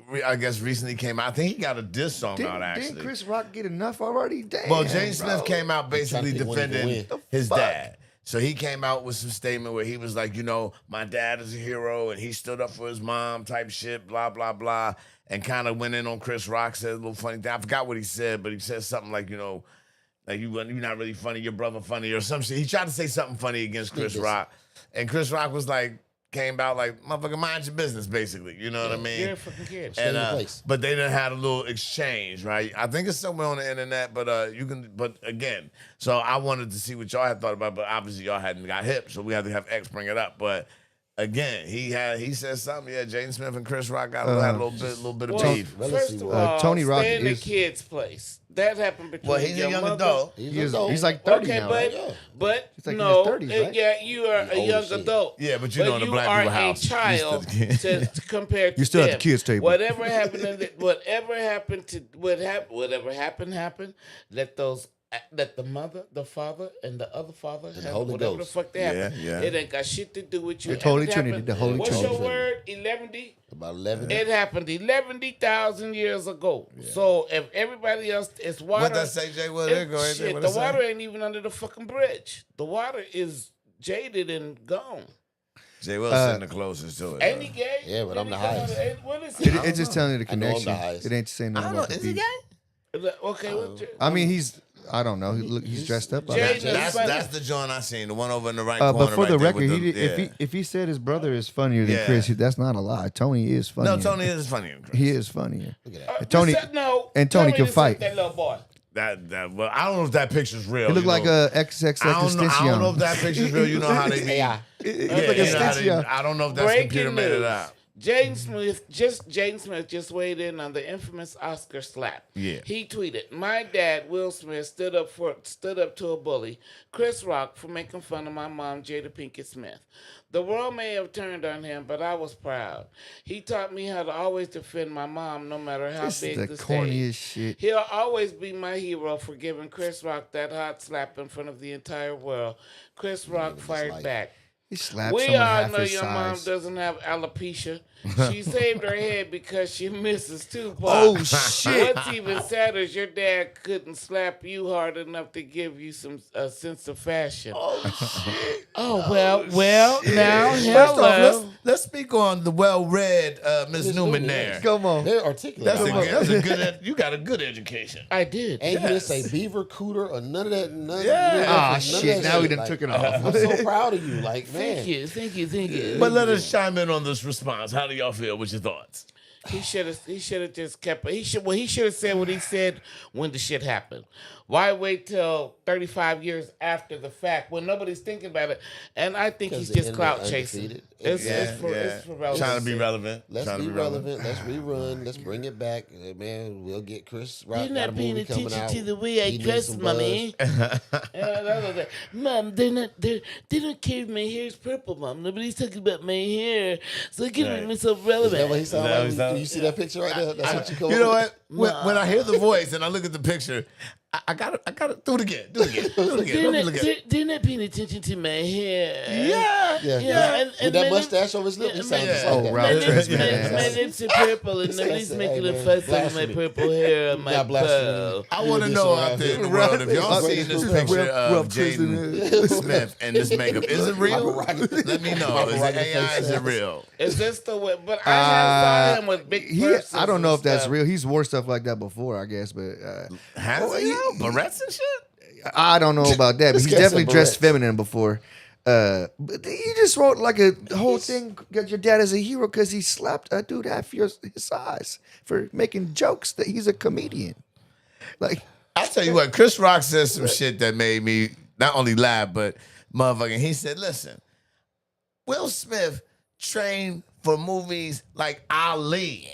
Smith, I guess recently came out. I think he got a diss song out actually. Didn't Chris Rock get enough already? Damn. Well, Jaden Smith bro. came out basically trying to pick one to defending win. his fuck? dad. So he came out with some statement where he was like, you know, my dad is a hero and he stood up for his mom type shit, blah, blah, blah. And kind of went in on Chris Rock, said a little funny thing. I forgot what he said, but he said something like, you know, like you're not really funny, your brother funny or some shit. He tried to say something funny against Chris Rock. And Chris Rock was like, came out like, motherfucker, mind your business, basically. You know what I mean? You're a fucking kid. Stay in your And place. but they done had a little exchange, right? I think it's somewhere on the internet, but you can. But again, so I wanted to see what y'all had thought about, but obviously y'all hadn't got hip, so we had to have X bring it up. But again, he said something. Yeah, Jaden Smith and Chris Rock had a little bit of beef. First of all, Tony Rock stay in the is- kid's place. That happened between Well, he's a your young mother. adult. He's like 30 Okay, now. but right? but He's like in no, his 30s, right? yeah, you are a Old young shit. adult. Yeah, but you know in the you black are people a house, you child still- to compare to You're still at them. the kids' table. Whatever happened, whatever happened. Let the mother, the father, and the other father the have Holy whatever Ghost. the fuck they happen. Yeah. It ain't got shit to do with you. The Holy And it Trinity, happened- the Holy What's Trinity. your word? 11? About 11. It happened 11,000 years ago. So if everybody else is water, What that say, Jay? Well, there go right there. shit, What the that say? water ain't even under the fucking bridge. The water is jaded and gone. Jay Will sitting the closest to it. Ain't he gay? Yeah, but I'm the Ain't he highest. gay? What is he? It's just telling you the I know I'm the connection. highest. It ain't saying nothing about the Is he beef. gay? Okay, I mean, I don't know. He's dressed up. Jay- That's the joint I seen. The one over in the right corner. But for right the there record, with the- if he said his brother is funnier than Yeah. Chris, that's not a lie. Tony is funnier. No, Tony is funny. He is funnier. Look at that. Tony- no, and Tony Tony can just fight. That little boy. Well, I don't know if that picture's real. He looked you like know. a XXX I don't know extension. if that picture's real. You know how they be. AI. It Yeah, looks like a you know how they- extension. I don't know if that's Breaking computer made it news. out. Jaden Smith just weighed in on the infamous Oscar slap. Yeah. He tweeted, "My dad, Will Smith, stood up to a bully, Chris Rock, for making fun of my mom, Jada Pinkett Smith. The world may have turned on him, but I was proud. He taught me how to always defend my mom, no matter how This is big the the corniest stage. shit. He'll always be my hero for giving Chris Rock that hot slap in front of the entire world." Chris Rock fired like- back. He slapped We someone all half know his your mom size. doesn't have alopecia. She saved her head because she misses Tupac. Oh, shit. What's even sadder is your dad couldn't slap you hard enough to give you a sense of fashion. Oh, well, now, First off, hello. let's speak on the well-read Miss Newman there. Come on. They're articulate. That's a good. You got a good education. I did. And you didn't say beaver cooter or none of that. None, Yeah. Ah, none of shit. that Now we shit. done Like, took it off. I'm so proud of you. Like, man. Thank you. But let us chime in on this response. How do y'all feel? What's your thoughts? He should have just kept it. He should have said what he said when the shit happened. Why wait till 35 years after the fact when nobody's thinking about it? And I think he's Because the just internet clout chasing. undefeated. It's for relevance. Trying to be relevant. Let's Trying be to relevant. Let's rerun. Let's bring it back. Man, we'll get Chris Rock. You're got not a paying movie coming attention out. to the way I He needs dress, some mommy. buzz. Mom, they don't care if my hair is purple, Mom. Nobody's talking about my hair, so I can't make myself Is that what relevant. he sound Is that what like? he sound- You see that picture right there? That's what you call You know it. what? When I hear the voice and I look at the picture, I gotta do it again. Do it again. Let me look at it. They're not paying attention to my hair. Yeah. Yeah. and With that my mustache over his lip, he yeah, sounds just yeah. like Oh, that. Ralph My lips, Tresvant ass. my lips are purple, and nobody's Hey, making a man, fuss over my blasphemy. purple hair on my Not blasphemy. bow. I want to know out there in the world if y'all Right. seen this Right. picture of Ralph Tresvant Jaden Smith and this makeup. Is it real? Rocket. Let me know. Rocket Is it Rocket AI? Is it face. real? Is this the way? But I have saw him with big purses I don't know and if that's stuff. real. He's wore stuff like that before, I guess, but Has he? Barrettes and shit? I don't know about that. But This he's guy said definitely dressed barrettes. feminine before. But you just wrote like a whole thing. Got your dad as a hero because he slapped a dude half his size for making jokes that he's a comedian. Like, I tell you what, Chris Rock said some shit that made me not only laugh, but motherfucking, he said, listen, Will Smith trained for movies like Ali.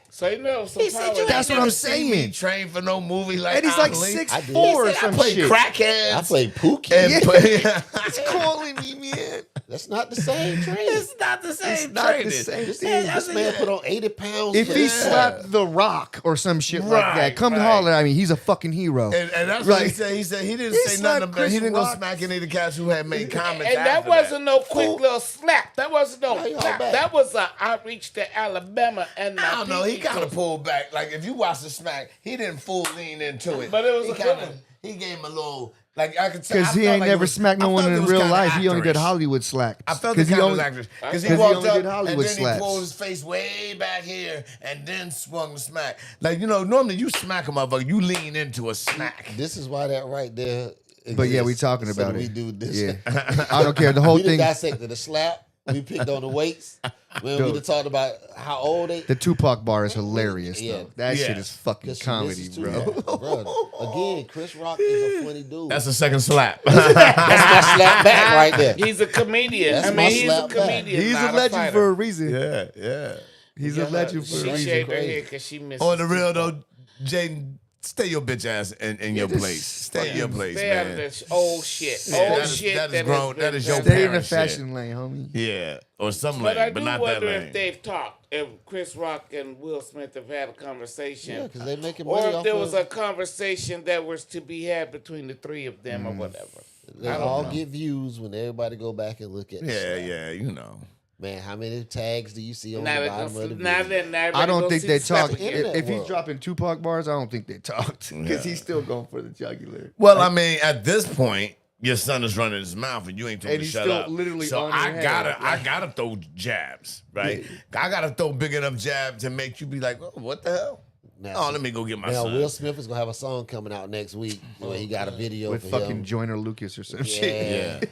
So you know, some He said, power you That's ain't what I'm never seen me saying. train for no movie like and he's like Ali. 6'4" did. or He said, some I played shit. crackheads. I played Pookie. and He's calling me, man. That's not the same training. It's not the same It's not the training. same This, thing. this man put on 80 pounds. If he Yeah. slapped The Rock or some shit like Right, that, come right. holler at me. He's a fucking hero. And that's what he Right. said. He said he didn't He say slapped nothing about Chris he didn't go Rock. smack any of the cats who had made comments. And that after wasn't no quick little slap. That wasn't no Now y'all slap. back. That was an outreach to Alabama and my I don't know. He people. kind of pulled back. Like if you watch the smack, he didn't full lean into it. But it was he a kinda- good one. He gave him a little like I could tell. Because he ain't never smacked no one in real life. He only did Hollywood slaps. I felt the 'Cause he kind only- of actors because he 'cause he walked only up did and Hollywood then slaps. he pulled his face way back here and then swung the smack. Like normally you smack a motherfucker, you lean into a smack. This is why that right there. But yeah, we exists. talking So about we it. do this. Yeah, I don't care. The whole We done thing. dissected the slap, we picked on the weights. When Dude. we done talked about how old they. The Tupac bar is hilarious, Yeah. though. That Yeah. shit is fucking 'Cause she comedy, misses too. bro. Bro, again, Chris Rock is a funny dude. That's a second slap. That's my slap back right there. He's a comedian. That's I my mean, he's a slap back. comedian. He's not a legend fighter. for a reason. yeah. He's a legend for a She reason. shaved her head because she missed. On the real though, Jaden, stay your bitch ass in your just place. Stay in your place, Stay out man. of that old shit. Yeah, Old that is- shit that is has grown- been that is your done. Stay in the parent shit. fashion lane, homie. Yeah, or some But I lane, do but not that wonder lane. if they've talked, if Chris Rock and Will Smith have had a conversation. Yeah, because they making Or money if off there of was a conversation that was to be had between the three of them or whatever. They all get views when everybody go back and look at the Yeah, stuff. yeah, you know. Man, how many tags do you see on Now the they bottom of the now video? then, now I don't think they talk. talked. internet If he's world. dropping Tupac bars, I don't think they talked. Because he's still going for the jugular. Well, I mean, at this point, your son is running his mouth, and you ain't told And me to he's shut still up. literally so on I your gotta, head. I gotta throw jabs, right? I gotta throw big enough jabs to make you be like, oh, what the hell? Now, Oh, see, let me go get my now son. Will Smith is gonna have a song coming out next week where he got a video With for fucking him. Joyner Lucas or some Yeah. shit.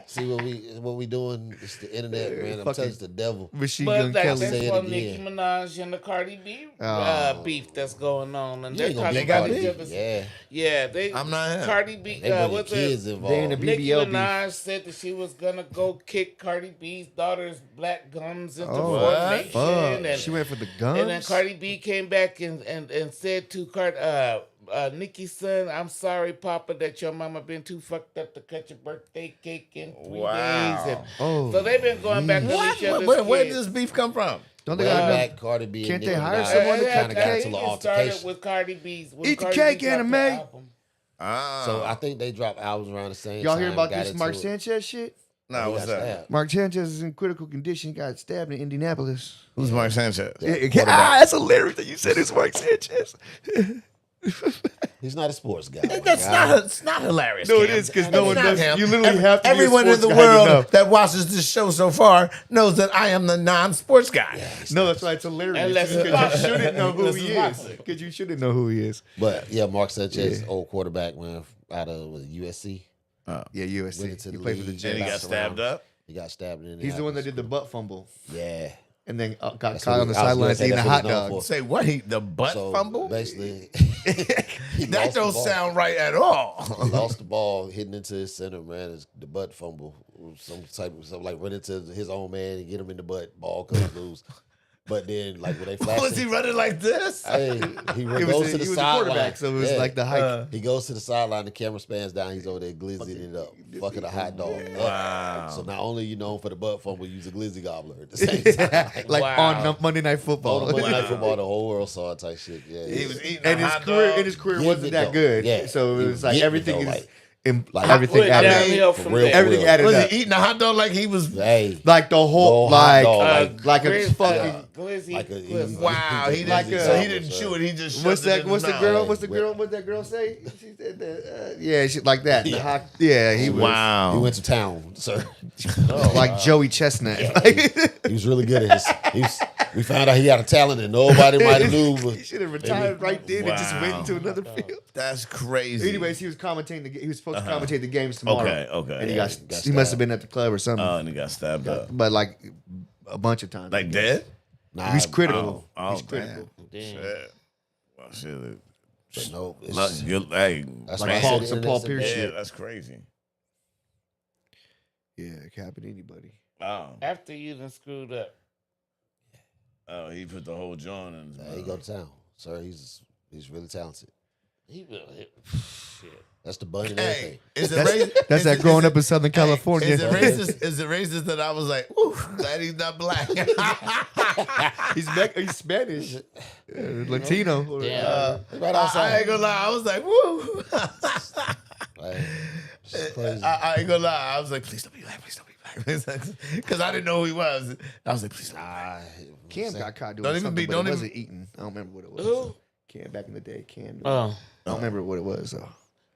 See what we doing? It's the internet, man. I'm fucking- telling you, it's the devil. Machine But Gun that's Kelly. Say it for again. Nicki Minaj and the Cardi B Oh. beef that's going on, and You they're ain't gonna talking beat about Cardi each B. other's. Yeah, Yeah, they. I'm not him. Cardi B. they bringing What's kids it? involved. They in the Nicki BBL beef. Minaj said that she was gonna go kick Cardi B's daughter's black gums into Oh, formation, fuck. and She went for the guns. and then Cardi B came back and said to Nicki's son, "I'm sorry, Papa, that your mama been too fucked up to cut your birthday cake in 3 Wow. days." And Oh, so they've been going back What? to each other's Where did kids. this beef come from? don't they Way got enough? back, Cardi B. Can't and they Nicki hire Minaj someone to kind of got It into the started altercation. with Cardi B's. when Eat the Cardi cake, B dropped Anna her Mae. album. Ah. So I think they dropped albums around the same Y'all time. hear about got this into Mark it. Sanchez shit? nah, He what's got that? stabbed. Mark Sanchez is in critical condition. Got stabbed in Indianapolis. Who's Mark Sanchez? That's hilarious that you said it's Mark Sanchez. He's not a sports guy. It's not hilarious. No, it Cam. is because no It's one not does. him. You literally have to. Everyone be a in the sports guy to know. world that watches this show so far knows that I am the non-sports guy. No, that's why it's hilarious. Unless it's Because boxing. you shouldn't know who Unless he it's is. boxing. Because you shouldn't know who he is. But yeah, Mark Sanchez, old quarterback, man, out of USC. Yeah, Went USC. into He the played for the league. And he Jets. got stabbed up. He got stabbed in. He's the one that did the butt fumble Yeah. and then got That's caught what on the he- I was gonna sidelines say eating a that's what hot he's known dog. for. Say what? The butt So fumble? basically, That don't sound right at all. He lost the ball, hitting into his center, man. It's the butt fumble, some type of something like run into his own man and get him in the butt. Ball comes loose, but then like when they flash, Was he running like this? Hey, he He goes was, to the he was a sideline. quarterback, so it was like the hike. He goes to the sideline. The camera spans down. He's over there glizzying it up, fucking a hot dog. Wow. So not only you known for the butt fumble, you was a glizzy gobbler at the same time. like Wow. on Monday Night Football. On the Monday Night Football, the whole world saw it type shit. Yeah, He was eating and a his hot career, dog. and his career Getting wasn't it that though. good. Yeah. So He it was was like getting it everything though, is like everything went added up. downhill For from real, there. Everything added Was up. he eating a hot dog like he was? Hey, Like the whole, The hot like, dog, like a Glizzy- fucking. Glizzy- like a Glizzy. Wow, he Like didn't. a- So he didn't chew it. He just. What's shoved it that? in What's his the mouth. girl? What's the girl? What that girl say? She said that. Yeah, she like that. The hot, yeah, he was Wow. he went to town, sir. like Joey Chestnut. He was really good at his. We found out he had a talent that nobody might have knew. He should have retired right then and just went into another field. That's crazy. Anyways, he was commentating. He was supposed to commentate the games tomorrow. Okay. And he Yeah, got. got He must have been at the club or something. And he got stabbed up. But like a bunch of times. Like dead? Nah, He's critical. Oh, He's critical. Damn. Shit. Well, shit. But no, it's, Look, hey, that's Like why I Paul- said some the Paul internet's Pierce a- yeah, shit. that's crazy. Yeah, it can happen to anybody. After you done screwed up. Oh, he put the whole joint in his Nah, mouth. he go to town, sir. He's really talented. He will hit. Shit. That's the bun and Hey, everything. is it That's, racist? that's is that it- growing is it- up in Southern hey, California. Is it racist? Is it racist that I was like, "Ooh, glad he's not black"? he's Spanish, Latino. Damn. Right I outside. ain't gonna lie. I was like, "Woo!" Like, it's crazy. I ain't gonna lie. I was like, "Please don't be black. Please don't be black," because I didn't know who he was. I was like, "Please don't." Be black. Cam got caught doing Don't even something, be- but don't it even- wasn't eating. I don't remember what it was. Who? Cam back in the day. Cam. Oh. I don't remember what it was. Though.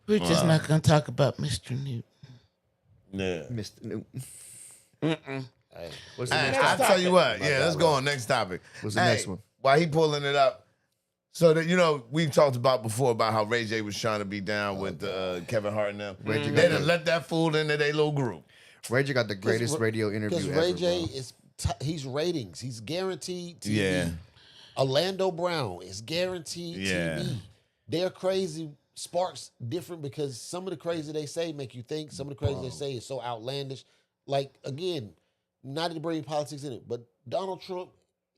We're just not going to talk about Mr. Newt. Yeah. Mr. Newton. Mm-mm. Hey, What's the Hey, next I'll topic? tell you what. My Yeah, God, let's go on. Next topic. What's the next one? While he pulling it up, so that we've talked about before about how Ray J was trying to be down with Kevin Hart and them. They done let that fool into their little group. Ray J got the greatest radio interview Because ever, Ray J bro. is he's ratings. He's guaranteed TV. Yeah. Orlando Brown is guaranteed Yeah. TV. They're crazy. Sparks different because some of the crazy they say make you think. Some of the crazy they say is so outlandish. Like, again, not to bring politics in it, but Donald Trump,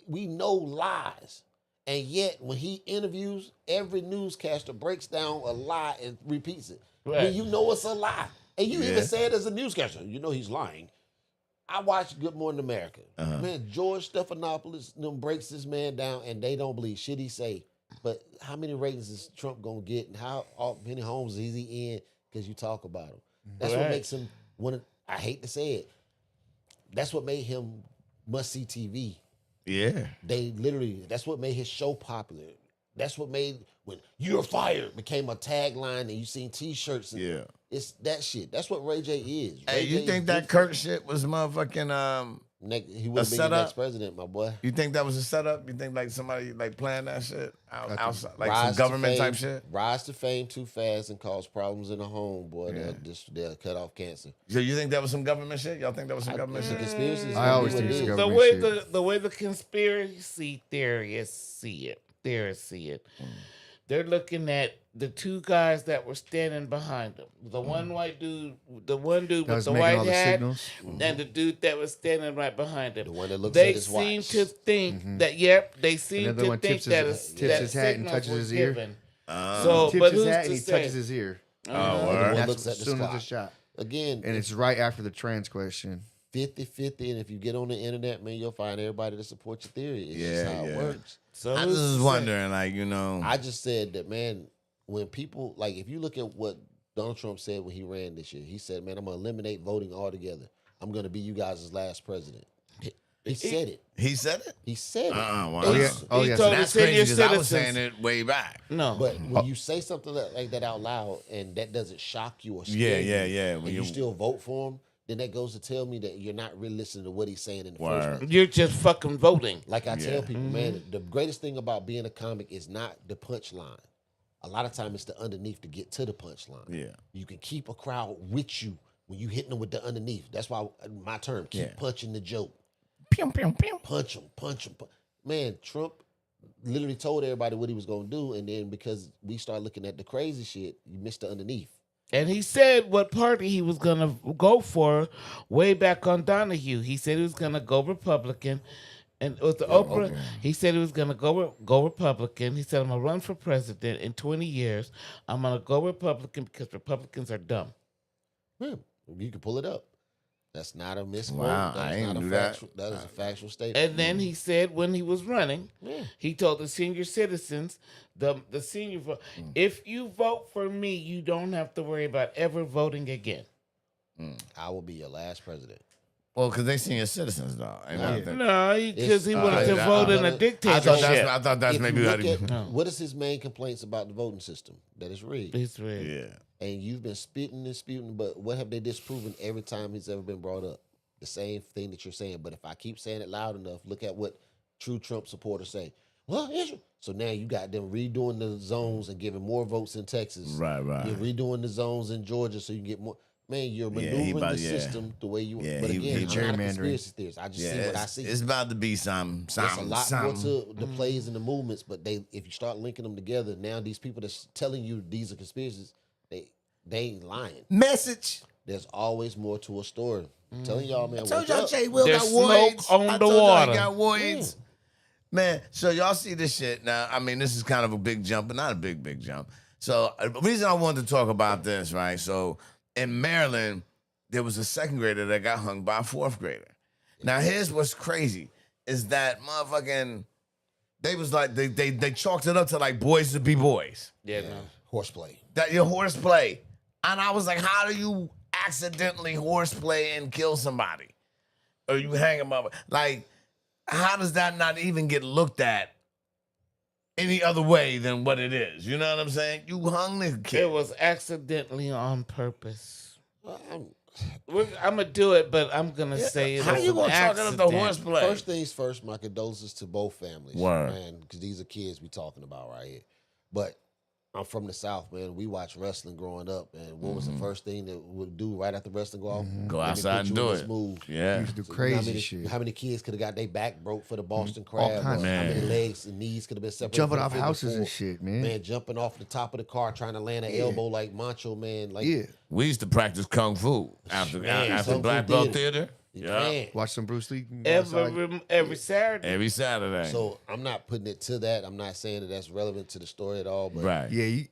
we know lies. And yet, when he interviews, every newscaster breaks down a lie and repeats it. Right. When you know it's a lie. And you even say it as a newscaster. You know he's lying. I watch Good Morning America. Man, George Stephanopoulos them breaks this man down, and they don't believe shit he say. But how many ratings is Trump going to get, and how many homes is he in because you talk about him? That's what makes him one of, I hate to say it, that's what made him must-see TV. Yeah. They literally, that's what made his show popular. That's what made when "You're Fired" became a tagline, and you seen T-shirts. And it's that shit. That's what Ray J is. Hey, Ray you J think is that different. Kurt shit was motherfucking He would have been the next president, my boy. You think that was a setup? You think like somebody like planned that shit outside, like Rise some to government fame- type shit? Rise to fame too fast and cause problems in the home, boy. They'll cut off cancer. So you think that was some government shit? Y'all think that was some government shit? Conspiracies. I always think it's The government way shit. the way the conspiracy theorists see it. They're looking at the two guys that were standing behind them. The one white dude, the one dude That with was the making white all the hat, signals. and the dude that was standing right behind him. The one that looks they at his seem watch. to think that. They seem Another to one think tips that his- is- tips that his hat and signals touches were his ear. given. Tips but his who's hat to and he say? touches his ear. The And one that's looks at as the soon as clock. the shot. Again, And it's right after the trans question. 50-50, and if you get on the internet, man, you'll find everybody to support your theory. It's just how it works. So I who's just to was say? wondering, like, you know, I just said that, man, when people, like, if you look at what Donald Trump said when he ran this year, he said, man, I'm going to eliminate voting altogether. I'm going to be you guys' last president. He said it. he said it. He said it. Wow. Oh, yeah. Oh, He yeah. told So us That's senior crazy because I was citizens. saying it way back. No, But when you say something like that out loud and that doesn't shock you or scare you, Yeah. and When you you still vote for him, then that goes to tell me that you're not really listening to what he's saying in the Word. first place. you're just fucking voting. Like I tell people, man, the greatest thing about being a comic is not the punchline. A lot of time it's the underneath to get to the punchline. Yeah. You can keep a crowd with you when you hitting them with the underneath. That's why my term, keep punching the joke. Punch them. Man, Trump literally told everybody what he was going to do, and then because we start looking at the crazy shit, you missed the underneath. And he said what party he was going to go for way back on Donahue. He said he was going to go Republican. And with the Oprah, he said he was going to go Republican. He said, I'm going to run for president in 20 years. I'm going to go Republican because Republicans are dumb. Yeah, you can pull it up. That's not a misquote. Wow, That's I ain't not a knew that. factual. That is a factual statement. And then he said when he was running, he told the senior citizens, the senior vote, if you vote for me, you don't have to worry about ever voting again. I will be your last president. Well, because they senior citizens, though. No, because he wanted to I- vote in I- a I dictatorship. I thought that's If maybe you how look they. at, what is his main complaints about the voting system? That it's rigged. It's right. Yeah. And you've been spitting and spitting, but what have they disproven every time he's ever been brought up? The same thing that you're saying. But if I keep saying it loud enough, look at what true Trump supporters say. Well, Israel. So now you got them redoing the zones and giving more votes in Texas. Right. You're redoing the zones in Georgia so you can get more. Man, you're Yeah, he maneuvering about- the system the way you. Yeah, but he again, I'm not a gerrymandering. conspiracy theorist. I just see what I see. It's about to be some. There's a lot more to the plays and the movements, but if you start linking them together, now these people that's telling you these are conspiracies, they ain't lying. message. There's always more to a story. I'm telling y'all, man. I told wake y'all up. Jay Will There's got smoke wards. on I the told y'all water. he got wards. Man, so y'all see this shit now. I mean, this is kind of a big jump, but not a big jump. So the reason I wanted to talk about this, right? So in Maryland, there was a second grader that got hung by a fourth grader. Now, here's what's crazy is that motherfucking they was like they chalked it up to like boys to be boys. Yeah, no. Horseplay. That your horseplay. And I was like, how do you accidentally horseplay and kill somebody? Or you hang them up? Like, how does that not even get looked at any other way than what it is? You know what I'm saying? You hung the kid. It was accidentally on purpose. I'm- I'm gonna do it, but I'm gonna say it How was you an gonna chalk it up to accident. horseplay? First things first, my condolences to both families. Word. Man, because these are kids we talking about right here. But I'm from the South, man. We watched wrestling growing up, and what was the first thing that we would do right after wrestling go off? Go Let me outside put and you in do this it. Move. Yeah. Used to do So crazy you know how many, shit. How many kids could have got their back broke for the Boston All Crab? kinds Or of how many shit. legs and knees could have been separated? Jumping from off the figure houses and four? shit, man. Man, jumping off the top of the car trying to land an elbow like Macho Man. Like, Yeah. We used to practice kung fu after Man, after Kung Fu Black Belt Theater. Theater. you Yeah. can't. Watch some Bruce Lee. go outside. Every Saturday. Every Saturday. So I'm not putting it to that. I'm not saying that that's relevant to the story at all. But right. Yeah,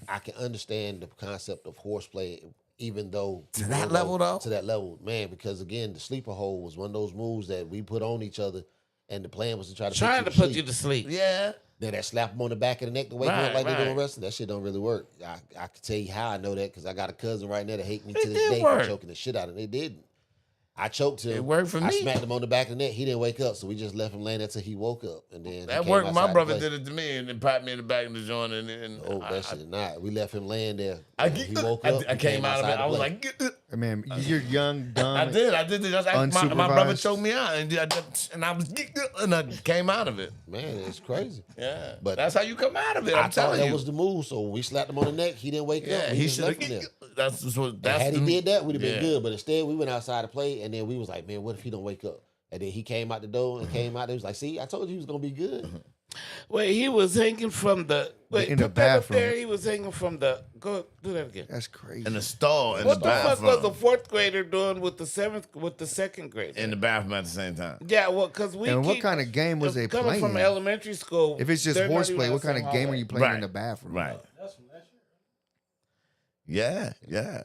I can understand the concept of horseplay, even though To that level, though? To that level, man. Because again, the sleeper hold was one of those moves that we put on each other, and the plan was to try to Trying to put put you you to to sleep. sleep. Yeah. Then that slap them on the back of the neck to wake 'em Right, up like they doing right. wrestling. That shit don't really work. I can tell you how I know that because I got a cousin right now that hate me It to this did day work. for choking the shit out of him. They didn't. I choked him. It worked for I me. smacked him on the back of the neck. He didn't wake up, so we just left him laying there till he woke up. And then That he worked. came My outside brother to play. did it to me and then popped me in the back of the joint and Oh, that shit not. We left him laying there. I, He woke up. I he came out of it. outside to I was play. like, "Get it." man, you're young, dumb. I did. My brother Unsupervised. choked me out, and I was, and I came out of it. Man, it's crazy. Yeah, But but that's how you come out of it. I I'm thought telling that you. was the move, so we slapped him on the neck. He didn't wake Yeah, up. he just should left him there. have. That's what. And That's had he did that, we'd have been yeah. good. But instead, we went outside to play, and then we was like, man, what if he don't wake up? And then he came out the door and came out. He was like, see, I told you he was gonna be good. Wait, he was hanging from the. Wait, in the put that up bathroom. there. He was hanging from the. Go do that again. That's crazy. in the stall in What the the fuck bathroom. was the fourth grader doing with the second grader? in the bathroom at the same time. Yeah, well, because we. And what keep- kind of game was they coming from playing? elementary school? If it's just they're not horseplay, even what kind in of the game same are you playing in Right. the bathroom? Right. Yeah. Yeah.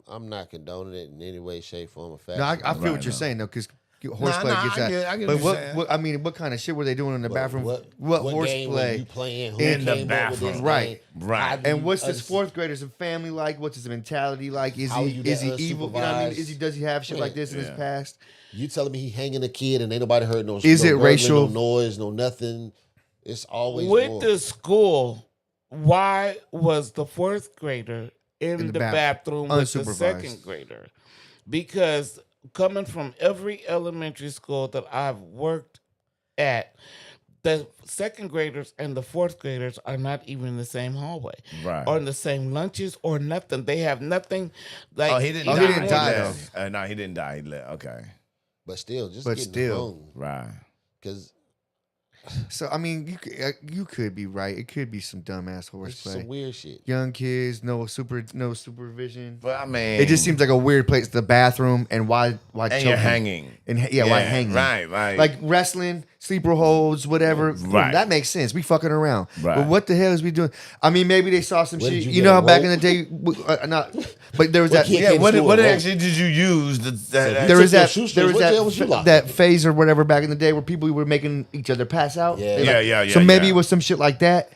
I'm not condoning it in any way, shape, form, or fashion. No, I feel Right, what you're no. saying though, because horseplay nah, gets I that. get- I get But what you're saying. what I mean, what kind of shit were they doing in the bathroom? What game were horseplay? you playing? Who in the came up with this bathroom? Right. game? Right. How do And you what's this understand- fourth grader's family like? What's his mentality like? Is How he you is he that evil? You know what I mean? unsupervised? Does he have shit like Yeah, this in his yeah. past? You telling me he hanging a kid and ain't nobody heard no? Is no it gurgling, racial? No noise, no nothing. It's always With more. the school, why was the fourth grader in the the bath- bathroom with the unsupervised. second grader? Because coming from every elementary school that I've worked at, the second graders and the fourth graders are not even in the same hallway, Right. or in the same lunches, or nothing. They have nothing. Like Oh, he didn't. Oh, die. he didn't die, left. No, he didn't die. He left. Okay. But still, just But getting still. hung. Right. Because So I mean, you could be right. It could be some dumbass it's horseplay. some weird shit. Young kids, no supervision. But I mean, It just seems like a weird place. The bathroom and why and choking? you're hanging. And why hanging? Right. Right. Like wrestling, sleeper holds, whatever. Right. That makes sense. We fucking around. Right. But what the hell is we doing? I mean, maybe they saw some What did shit. you You get, know a how back rope? in the day, not. But there was that. kid yeah. came What, to what school, actually did you use? That, There was your that. shoestrings. There was What the hell was you that. like? That phase or whatever back in the day where people were making each other pass out. Yeah. They Yeah, yeah, So maybe yeah. it was some shit like that.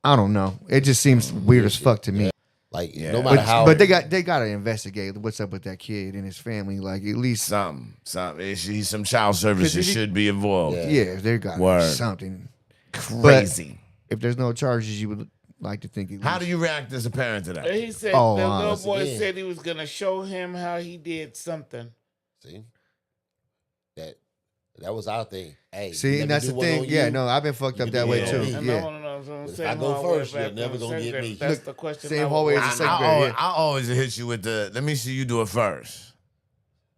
I don't know. It just seems weird as fuck to me. Like Yeah. no matter But, how. but they got to investigate what's up with that kid and his family. Like at least, something. He's some child services if he- should be involved. Yeah. yeah, they got Word. something. Crazy. If there's no charges, you would like to think. At How least- do you react as a parent to that? he said, Oh, the little honest, boy yeah. said he was gonna show him how he did something. See, that was our thing. Hey, See, let and me that's do the one thing. on Yeah, you. no, I've been fucked up You that can way do it too. on me. And Yeah. I want to know, But if same I go hallway, first, you're bathroom, never gonna second get grade. me. That's Look, the question. same I hallway would as want. the second grade. I always hit you with the. Let me see you do it first.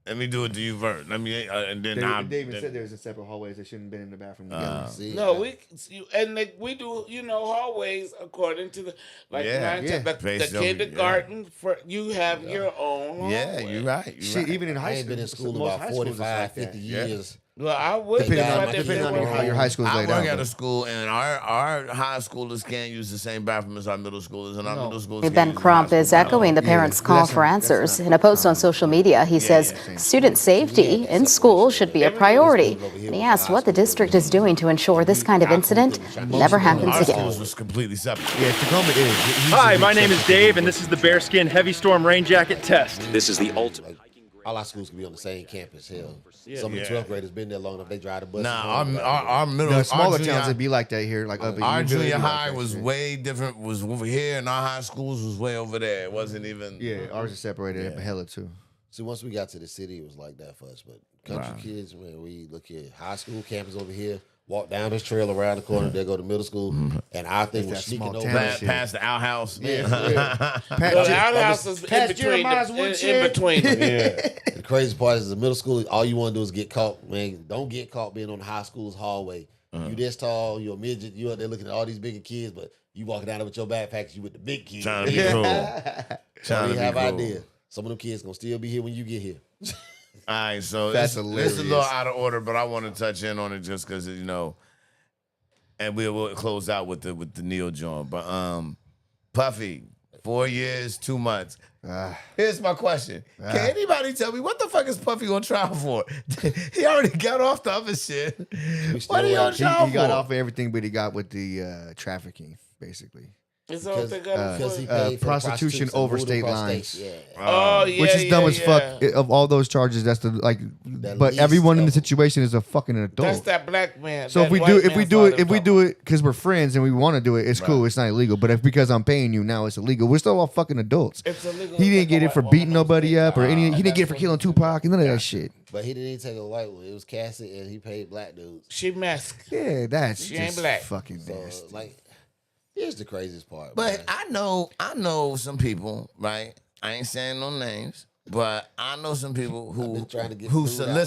Let me do it to you first. Let me, and then They even said there's a separate hallways. They shouldn't have been in the bathroom together. See, No, we do hallways according to the Yeah. Yeah. the Based on- kindergarten. For you have your own. Yeah, hallway. you're right. You're Shit, right. even in I high ain't school, been in school most about high schools is 45, like that. 50 Yeah. years. Well, I would Depending got on my depending on kids how your high school is I laid work out. at though. a school, and our high schoolers can't use the same bathroom as our middle schoolers, and our middle schoolers. can't Ben use the Crump high is school echoing the Yeah, parents' but call that's for not- that's answers. not In a post on social media, he says student safety in school should be a priority. And he asked what the district is doing to ensure this kind of incident never happens Our again. schools was completely separate. Yeah, Tacoma is. Hi, my name is Dave, and this is the Bearskin Heavy Storm Rain Jacket Test. This is the ultimate. All our schools can be on the same campus. Hell, some of the Yeah. 12th graders been there long enough. They drive the bus. Nah, our middle, No, smaller our junior, towns would be like that here, like up in our Unionville, junior it'd be like high that was shit. way different. Was over here, and our high schools was way over there. It wasn't even. Yeah, ours is separated up a hella too. See, once we got to the city, it was like that for us. But country Right. kids, man, we look at high school campus over here. walk down this trail around the corner, they go to middle school, and I think we're that sneaking small over. town Past the outhouse. Yeah. The outhouse is in between. In between. Yeah. The crazy part is the middle school, all you want to do is get caught. Man, don't get caught being on the high school's hallway. You this tall, you're a midget, you out there looking at all these bigger kids, but you walking down there with your backpacks, you with the big kids. Trying to be cool. Trying to have idea. Some of them kids gonna still be here when you get here. All right, so That's this hilarious. is a little out of order, but I want to touch in on it just because, you know, and we'll close out with the Neil joint. But Puffy, 4 years, 2 months. Here's my question. Can anybody tell me what the fuck is Puffy on trial for? He already got off the other shit. What are you on trial for? He got off of everything, but he got with the trafficking, basically. It's all they got Because he paid for prostitution and over moved state across lines. states. Yeah. Oh yeah, Which is dumb as fuck. yeah. Of all those charges, that's the but least everyone in the of them. situation is a fucking adult. That's that black man. So that if we white do man it because we're friends and we want to do it, it's cool. It's not illegal. But if because I'm paying you now, it's illegal. We're still all fucking adults. It's illegal He to didn't take get a it for white beating woman on nobody stage. up or any. He didn't get it for That's killing what- Tupac and none of that shit. But he didn't even take a white one. It was Cassie, and he paid black dudes. She masked. Yeah, that's She ain't just black. fucking So, nasty. like, here's the craziest part. But man. I know some people, right? I ain't saying no names, but I know some people who been trying to get who food out.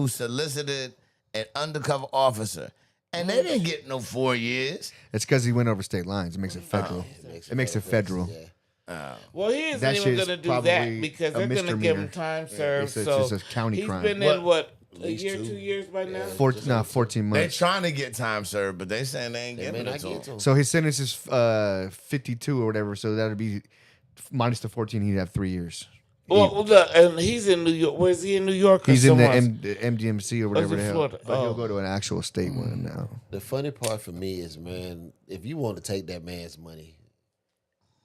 solicited an undercover officer, and they didn't get no 4 years. It's because he went over state lines. It makes it federal. It makes it federal. Yeah. Well, he isn't That even shit's going to do probably that because a they're going to give him misdemeanor. time served. It's so just a county he's crime. been in a least year, 2. 2 years by now. 14 They months. trying to get time served, but they saying they ain't They giving may it not to get him. to him. So his sentence is 52 or whatever. So that would be minus the 14. He'd have 3 years. Well, look, and he's in New York. Where's he in New York? Or He's in the somewhere else? MDMC or whatever in the hell. Florida? But he'll Oh. go to an actual state one now. The funny part for me is, man, if you want to take that man's money,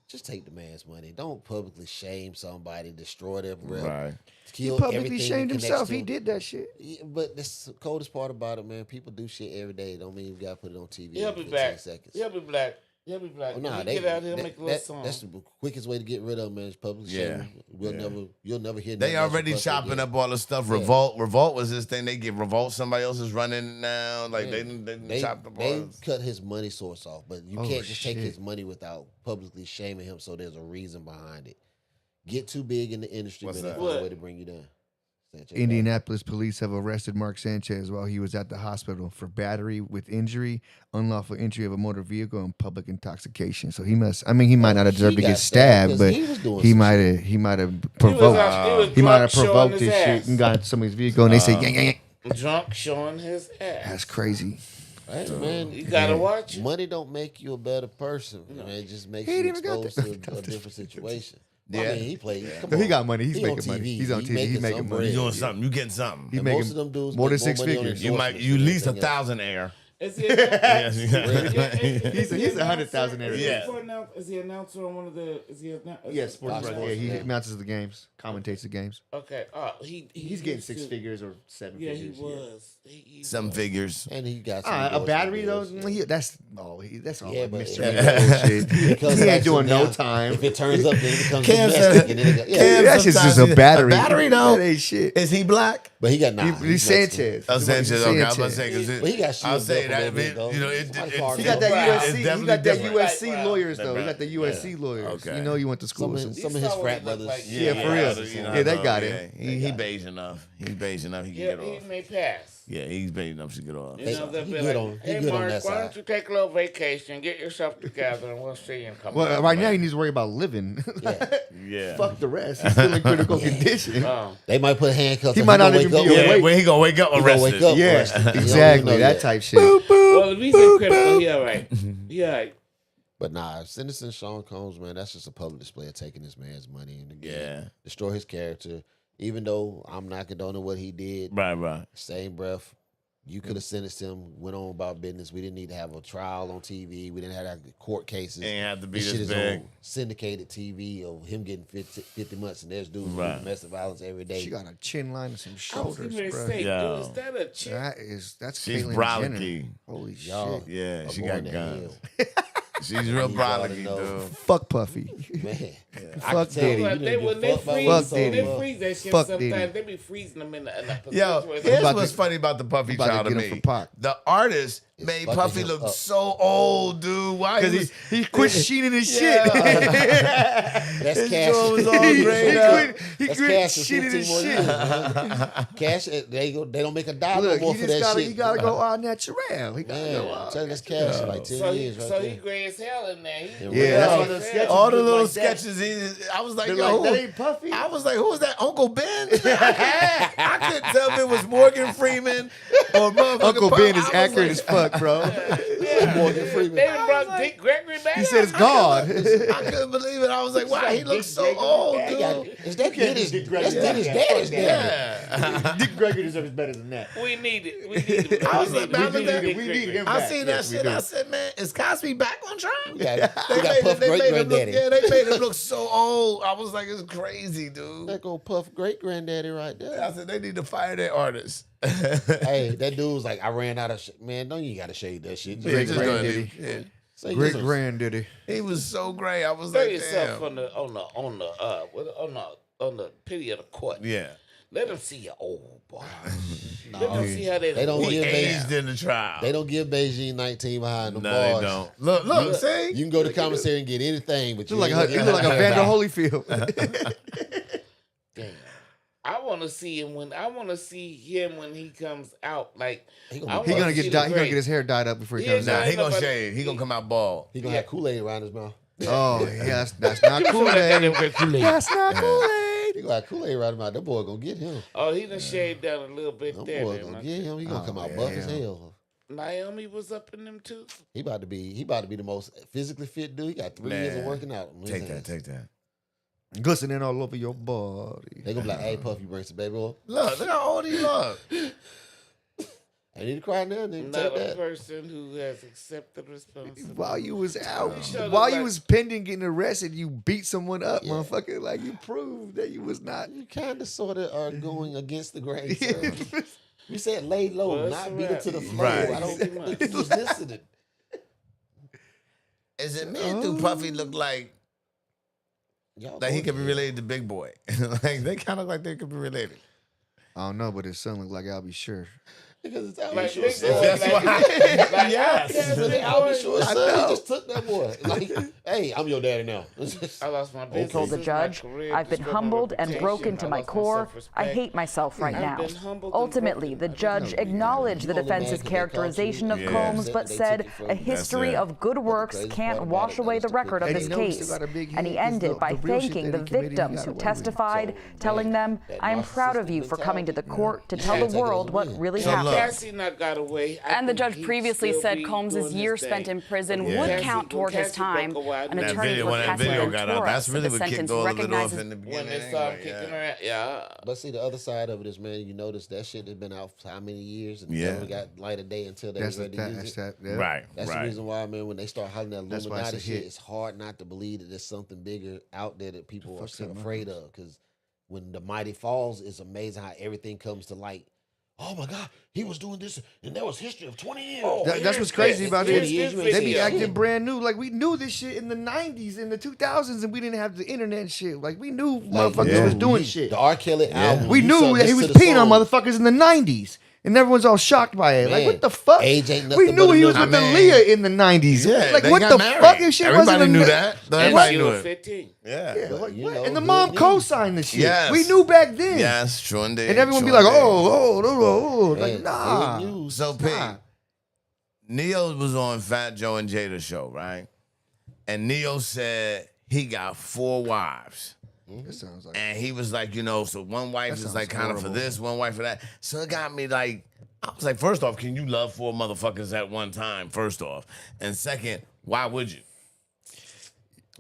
just take the man's money. Don't publicly shame somebody, destroy their rep, Right. kill He publicly everything shamed that connects himself. to He him. did that shit. Yeah, but that's the coldest part about it, man. People do shit every day. Don't mean you got to put it on TV. He'll in be 15 back. seconds. He'll be black. He'll be black. Oh, nah, When he get out here, make a little song. that's the quickest way to get rid of him, man. Is public Yeah. shaming. You'll never hear. They nothing else already from Puffy chopping again. up all the stuff. Yeah. Revolt was this thing. They get Revolt. Somebody else is running it now. Like Yeah. they chopped up all They this. cut his money source off, but you Oh, can't just take shit. his money without publicly shaming him. So there's a reason behind it. Get too big in the industry, What's man. that? They find a What? way to bring you down. Sanchez. Indianapolis police have arrested Mark Sanchez while he was at the hospital for battery with injury, unlawful entry of a motor vehicle, and public intoxication. So he must. I mean, he might not have deserved to got get stabbed stabbed, 'cause but he was doing he some might have. He might have provoked. was He might drunk have showing provoked his this shit ass. and got somebody's vehicle, and they say, "Yeah, yeah, yeah." Drunk showing his ass. That's crazy. Hey, man, You gotta watch it. money don't make you a better person. Man. It just makes He you ain't even got exposed that. to a different situation. Yeah. I mean, he played. Come No, he on. got money. He's He making on money. TV. He's on He TV. He's making some money. You bread. doing something? You getting something? He's And making most of them dudes more than make 6 money on figures. You might. You at least 1,000 air. Is he He's a 100,000 area. Yeah. Is he announcer on one of the? Is he Yes, sports. Fox Yeah, he Sports. announces the games, commentates the games. Okay. He He's getting used 6 to- figures or 7 Yeah, figures. he was. He Some was. figures. And he got some A endorsement battery though, deals. that's all Yeah, like but mystery yeah. bullshit. Because He ain't actually doing no now, time. If it turns up, then it becomes Cam domestic. said- And then it go, yeah. Cam That's just sometimes- a battery. A battery though. That ain't shit. Is he black? But he got He's Mexican. Sanchez. Oh, Sanchez. Okay, I was about to Sanchez. say because Well, he got I'll shielded say up a that. little bit, though. You know, Somebody called He him got that brown. USC. It's He definitely got that different. USC Right, lawyers right. though. He got the USC lawyers. Okay. You know, you went to school with Some some. of his saw what frat he looked brothers. like. Yeah, for real. you know, Yeah, they got it. He beige enough. He's beige enough. He can Yeah, get he off. may pass. Yeah, he's beige enough to get off. You know, they'll he be good like, on- he hey, good on Mark, that why side. don't you take a little vacation, get yourself together, and we'll see you in a couple Well, right now he needs to worry about living. Yeah. Fuck the rest. He's still in critical condition. They might put handcuffs He on might him. not He even gonna be wake up. awake. Yeah, when he gonna wake up He gonna arrested. wake up Yeah, arrested. He don't even exactly. know That yet. type shit. Well, if he's in critical, he all right. He all right. But nah, sentencing Sean Combs, man, that's just a public display of taking this man's money and again, destroy his character. Even though I'm not condoning what he did, Right. same breath, you could have sentenced him, went on about business. We didn't need to have a trial on TV. We didn't have to have court cases. Ain't have to be This shit this is big. on syndicated TV of him getting 50 months, and there's dudes Right. doing domestic violence every day. She got a chin line and some I was shoulders, getting ready to bro. say, Yo. dude, is that a chick? That's She's Caitlyn brolicky. Jenner. Holy Y'all shit. Yeah, are she going got to guns. hell. She's real prodigy, know. dude. Fuck Puffy. Man, Fuck Diddy. When they freeze that shit Fuck sometimes, Diddy. they be freezing them in the Yo, position where here's about what's to- funny about the Puffy about to trial to get him me. for Pac. The artist made fucking Puffy him look up. so old, dude. Why? Because he quit sheening his shit. That's His Cash. jaw was all grayed out. He That's quit Cash in sheening 15 his more shit. years, man. Cash, they don't make a dime Look, no more he for just that gotta, shit. he gotta go all natural. He gotta Man, go all I'm telling you, that's Cash in like 10 years right so there. he gray as hell in there. Yeah, that's Right. why the sketches All the look little like that. sketches. I was like, They're yo, like, that ain't Puffy. I was like, who was that? Uncle Ben? I couldn't tell if it was Morgan Freeman or motherfucking Uncle Puff. Ben is I was accurate like, as fuck, bro. Morgan Freeman. They done brought Dick Gregory back. He said it's God. I couldn't believe it. I was like, wow, he looks so old, dude. Is that Dennis? That's Dennis' daddy's dad. Yeah. Dick Gregory deserves better than that. We need it. We need it. I was like, man, We need him I back. seen Yes, that we shit. do. I said, man, is Cosby back on trial? We got Puff they great made him look, granddaddy. yeah, they made him look so old. I was like, it's crazy, dude. That go Puff great granddaddy right I there. said, they need to fire their artists. Hey, that dude was like, I ran out of shit. Man, don't you gotta shade that shit. Yeah, just go ahead. granddaddy. Yeah. Say Great this. granddaddy. He was so great. I was Throw like, yourself damn. on the pity of the court. Yeah. Let them see your old boy. Let them see how They don't He give aged in the trial. They don't give Beijing 19 behind the No, bars. they don't. Look, see? You can go to commissary and get anything, but He you look ain't like gonna he get look like a nothing Vander back. Holyfield. Damn. I want to see him when he comes out. Like He I gonna wanna He gonna see get the he gonna great. get his hair dyed up before he Yeah, comes Nah, out. he gonna nobody- shave. He gonna come out bald. He gonna have Kool-Aid around his mouth. Oh yeah, that's not Kool-Aid. That's not Kool-Aid. He gonna have Kool-Aid around his mouth. That boy gonna get him. Oh, he done shaved down a little bit That there. boy man. gonna get him. He gonna come out yeah, buff as yeah. hell. Naomi was up in them too. He about to be the most physically fit dude. He got 3 years of Man. working out. Take that. Glistening all over your body. They gonna be like, hey, Puff, you bring some baby oil. Look how old he look. I need to cry now, nigga. Not Take a that. person who has accepted responsibility. While you was out, should've while you like- was pending getting arrested, you beat someone up, motherfucker. Like you proved that you was not. You kind of sort of are going against the grain. Sir. You said lay low, Well, it's not a beat it wrap. to the floor. Right. I don't think you was listening. Is it me or do Puffy look like Y'all that he both could be did. related to Big Boy? Like they kind of like they could be related. I don't know, but his son look like I'll be sure. Because it's Albie Like, Short's Big son. Boy, That's like- why. like, Yes. Yeah, but Big Albie Boy- Short's I son, know. he just took that boy. Like, hey, I'm your daddy now. I lost my business. Told the my judge, career, I've been destroyed my humbled and reputation, broken to I my lost core. self-respect. I hate myself right I've now. been humbled and Ultimately, the broken. judge acknowledged the You only mad defense's 'cause they characterization caught of you? Combs, Yeah. but They said took it from a you. history That's it. of good works crazy part can't about wash it away is the the record of And his he knows he case. got a big And he head 'cause ended the by real shit thanking that the he committed, he victims got who away with. testified, So, telling them, that I am proud of you for coming to the court to tell the world what really So happened. look. Cassie not got away. I And the think judge he'd previously still said be Combs's doing year his spent thing. in prison Yeah. would Cassie- count toward his Cassie time. broke away. An That attorney video, for when that Cassie video got out, that's Torres really said the what kicked sentence all of it off recognizes in the beginning. When they saw him anyway, kicking yeah. around, yeah. But see, the other side of it is, man, you notice that shit has been out for how many years? And Yeah. never got light of day until they That's ready that. to use That's it. that. Yeah. Right, That's the right. reason why, man, when they start hollering that That's why it's Illuminati a shit, hit. it's hard not to believe that there's something bigger out there that people are still something afraid of. Because when the mighty falls, it's amazing how everything comes to light. Oh my God, he was doing this, and there was history of 20 years. That's what's crazy about it. Here's this They be video. acting brand new. Like we knew this shit in the 90s, in the 2000s, and we didn't have the internet and shit. Like we knew motherfuckers yeah. was doing shit. The R. Kelly album. We you knew saw that he this was to the peeing on song. motherfuckers in the 90s. And everyone's all shocked by it. Like, Man, what the fuck? age ain't We nothing knew but a he was number. with I mean, Aaliyah in the 90s. Yeah, like, they what got the married. fuck? If shit Everybody wasn't knew a- that. And Everybody she knew was it. 15. Yeah. But, you know, And the good mom news. co-signed the shit. Yes. We knew back then. Yes, sure did. And everyone be sure like, did. oh. Like, Man, nah. good news. So, P, Nah. Neo was on Fat Joe and Jada's show, right? And Neo said he got 4 wives. That sounds like And he was like, so one wife That is sounds like kind of for horrible. this, one wife for that. So it got me like, I was like, first off, can you love 4 motherfuckers at one time? First off. And second, why would you?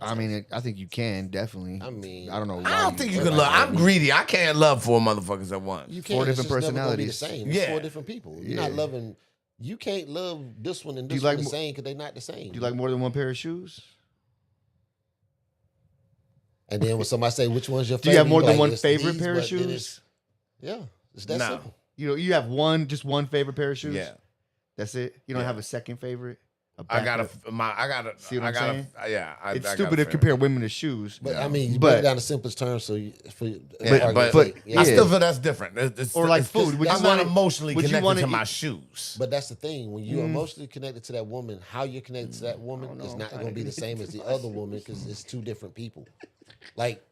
I mean, I think you can, definitely. I mean, I don't know why. I don't think you can love. I'm greedy. I can't love 4 motherfuckers at once. You 4 can't. It's different just never gonna be the personalities. same. It's Yeah. 4 different people. You're Yeah. not loving. You can't love this one and Do you this like one the mo- same because they're not the same. Do you like more than one pair of shoes? And then when somebody say which one's your Do favorite, you have more be than like, one it's favorite these, pair of but then shoes? it's- Yeah, it's that No. simple. You have just one favorite pair of shoes? Yeah. That's it? You don't have a second favorite? I gotta. See what I'm saying? Yeah, It's I stupid to compare women to shoes. But I mean, you break it down the simplest terms. So but I still feel that's different. Or like food. I'm not emotionally connected to my shoes. But that's the thing. When you're emotionally connected to that woman, how you're connected to that woman is not going to be the same as the other woman because it's two different people. Like,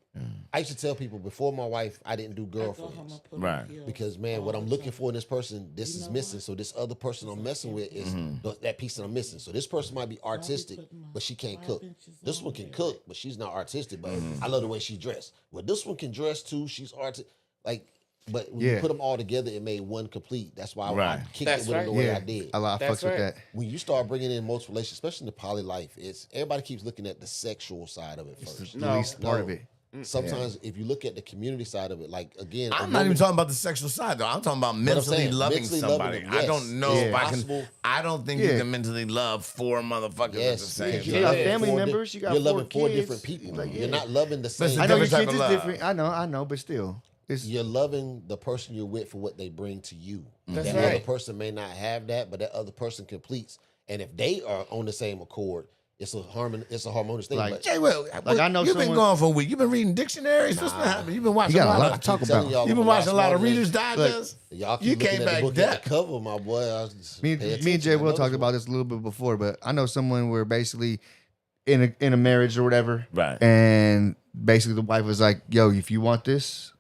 I used to tell people before my wife, I didn't do girlfriends. Right. Because, man, what I'm looking for in this person, this is missing. So this other person I'm messing with is that piece that I'm missing. So this person might be artistic, but she can't cook. This one can cook, but she's not artistic. But I love the way she dressed. Well, this one can dress too. She's artistic. Like, but when you put them all together, it made one complete. That's why I kicked it with them the way I did. A lot of fucks with that. When you start bringing in multiple relationships, especially in the poly life, it's everybody keeps looking at the sexual side of it first. It's the least part of it. Sometimes if you look at the community side of it, like again, I'm not even talking about the sexual side though. I'm talking about mentally loving somebody. I don't know if I can. I don't think you can mentally love 4 motherfuckers at the same time. You got family members. You got you're 4 loving 4 kids. different people. You're not loving the same. I know your kids is different. I know, but still, you're loving the person you're with for what they bring to you. That other person may not have that, but that other person completes. And if they are on the same accord, it's a harmonious thing. Like, Jay, well, like I know you've been gone for a week. You've been reading dictionaries. What's been happening? You've been watching a lot to talk about. You've been watching a lot of Reader's Digest. Y'all keep looking at the book at the cover, my boy. Me and Jay Will talked about this a little bit before, but I know someone where basically in a marriage or whatever, right? And basically the wife was like, "Yo, if you want this,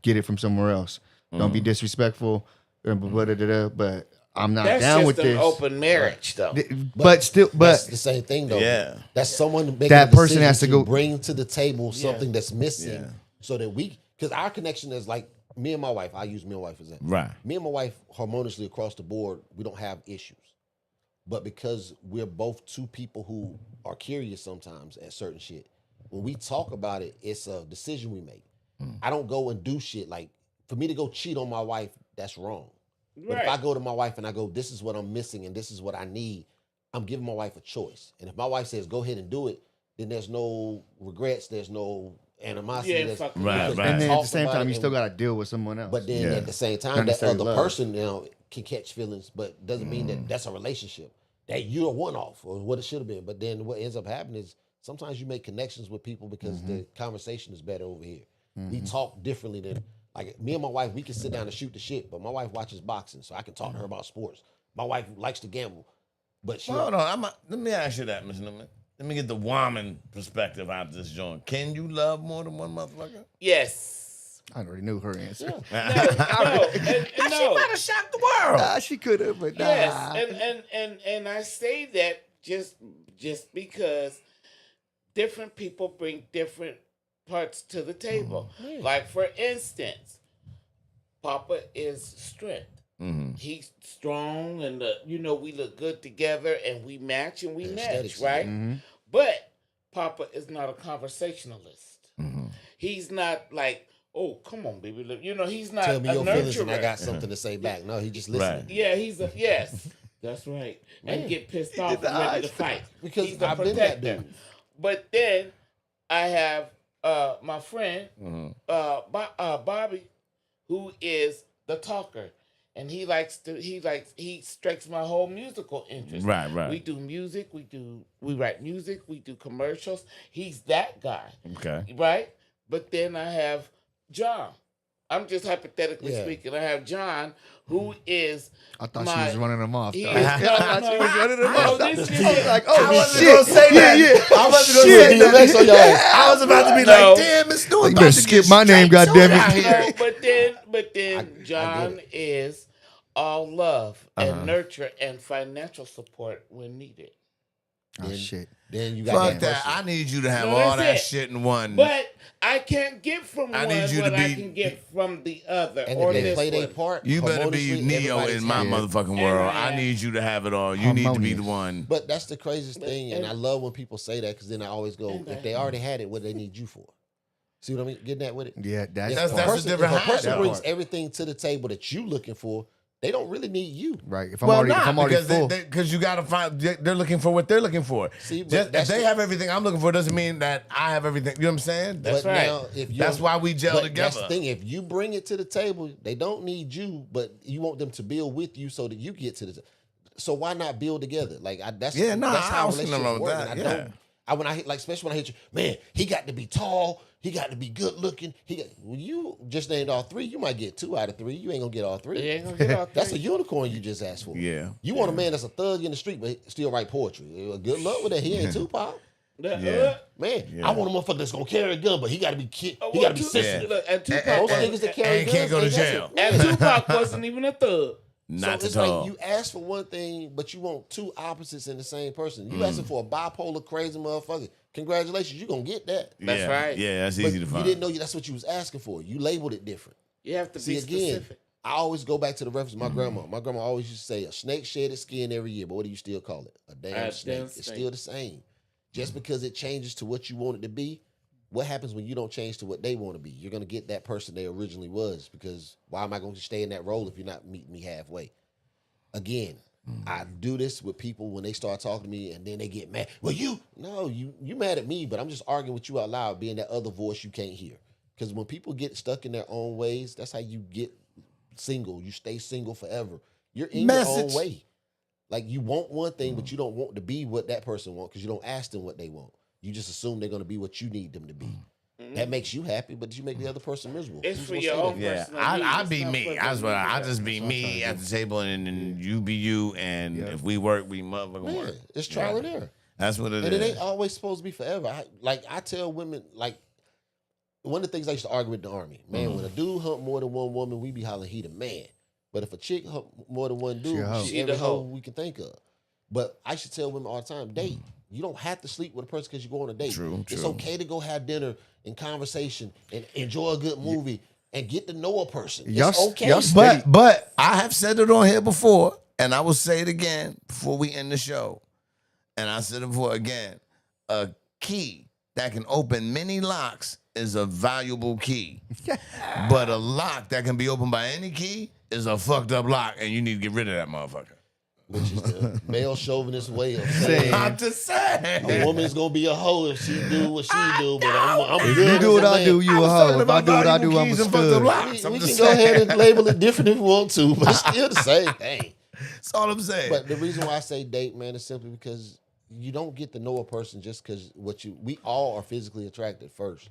get it from somewhere else. Don't be disrespectful." But I'm not down with this. That's just an open marriage, though. But that's the same thing, though. Yeah, that's someone making that person has to go bring to the table something that's missing, so that because our connection is like me and my wife. I use me and my wife as that. Right. Me and my wife harmoniously across the board. We don't have issues, but because we're both two people who are curious sometimes at certain shit, when we talk about it, it's a decision we make. I don't go and do shit like for me to go cheat on my wife. That's wrong. But if I go to my wife and I go, this is what I'm missing and this is what I need, I'm giving my wife a choice. And if my wife says, go ahead and do it, then there's no regrets, there's no animosity. Right. And then at the same time, you still got to deal with someone else. But then at the same time, that other person can catch feelings, but doesn't mean that that's a relationship. That you're a one-off or what it should have been. But then what ends up happening is sometimes you make connections with people because the conversation is better over here. We talk differently than... Like me and my wife, we can sit down and shoot the shit, but my wife watches boxing, so I can talk to her about sports. My wife likes to gamble, but she. Hold on, let me ask you that, Mr. Newman. Let me get the woman perspective out of this joint. Can you love more than one motherfucker? Yes. I already knew her answer. No. She might have shocked the world. She could have, but yes, and I say that just because different people bring different parts to the table. Like for instance, Papa is strength. He's strong, and we look good together, and we match, right? But Papa is not a conversationalist. He's not like, oh, come on, baby. He's not. Tell me your nurturer. feelings, and I got something to say back. No, he just listening. Right. Yeah, yes, that's right. And get pissed off and ready to fight because he's the I've protector. been that dude. But then I have my friend Bobby, who is the talker, and he strikes my whole musical interest. Right. We do music, we write music, we do commercials. He's that guy. Okay. Right? But then I have John. I'm just hypothetically speaking. I have John, who is. I thought she was running him off. He I thought she was running him off. I was like, I wasn't going to say that. I wasn't going to say that. I was about to be like, damn, it's doing. You better skip my name, goddammit. But then John is all love and nurture and financial support when needed. Oh, shit. Then you got fuck that. I need you to have all that shit in one. But I can't get from one what I can get from the other. And or if they this play one. their part, you better be Neo in my motherfucking world. I need you to have it all. You need to be the one. But that's the craziest thing, and I love when people say that because then I always go, if they already had it, what do they need you for? See what I mean? Getting that with it? Yeah, that's a different If a person brings everything to the table that you looking for, they don't really need you. Right. If I'm already full. Because you got to find, they're looking for what they're looking for. See, if they have everything I'm looking for, doesn't mean that I have everything. You know what I'm saying? That's right. Now, that's why we gel together. That's the thing. If you bring it to the table, they don't need you, but you want them to build with you so that you get to the So why not build together? Like that's Yeah, no, that's I how was thinking relationships about work. that, And especially when I hit you, man, he got to be tall, he got to be good looking. When you just named all 3, you might get 2 out of 3. You ain't gonna get all 3. You ain't gonna get all 3. That's a unicorn you just asked for. Yeah. You want a man that's a thug in the street, but still write poetry. Good luck with that. He ain't Tupac. Yeah. Man, I want a motherfucker that's gonna carry a gun, but he gotta be he gotta be sensitive. Look, and Tupac, Most niggas that carry and guns can't go to ain't jail. and Tupac wasn't even a thug. Not so it's at all. like you ask for one thing, but you want 2 opposites in the same person. You asking for a bipolar, crazy motherfucker. Congratulations, you gonna get that. That's right. Yeah, that's But easy to find. you didn't know that's what you was asking for. You labeled it different. You have to See, be again, specific. I always go back to the reference of my grandma. My grandma always used to say, a snake shed its skin every year, but what do you still call it? A damn snake. It's still the same. Just because it changes to what you want it to be, what happens when you don't change to what they want to be? You're going to get that person they originally was, because why am I going to stay in that role if you're not meeting me halfway? Again, I do this with people when they start talking to me and then they get mad. Well, you mad at me, but I'm just arguing with you out loud, being that other voice you can't hear. Because when people get stuck in their own ways, that's how you get single. You stay single forever. You're in your own way. Like, you want one thing, but you don't want to be what that person wants because you don't ask them what they want. You just assume they're going to be what you need them to be. That makes you happy, but you make the other person miserable. It's Who's for gonna your say own that? personal I needs. be It's me. not for I them. just be me at the table, and then you be you. And if we work, we motherfucking Yeah, work. it's trial and error. That's what it is. And it ain't always supposed to be forever. I tell women, like, one of the things I used to argue with the Army, man, when a dude hump more than one woman, we be hollering he the man. But if a chick hump more than one dude, she every hoe we can think of. But I should tell women all the time, date. You don't have to sleep with a person because you go on a date. True. It's okay to go have dinner and conversation and enjoy a good movie and get to know a person. It's okay. But I have said it on here before, and I will say it again before we end the show. And I said it before again. A key that can open many locks is a valuable key. But a lock that can be opened by any key is a fucked up lock, and you need to get rid of that motherfucker. Which is the male chauvinist way of saying, I'm just saying. a woman's gonna be a hoe if she do what she do, but I'm If good you do what as a I do, man. you a hoe. If I do what I do, I'm a stud. We can go ahead and label it different if we want to, but it's still the same thing. That's all I'm saying. But the reason why I say date, man, is simply because you don't get to know a person just because we all are physically attracted first.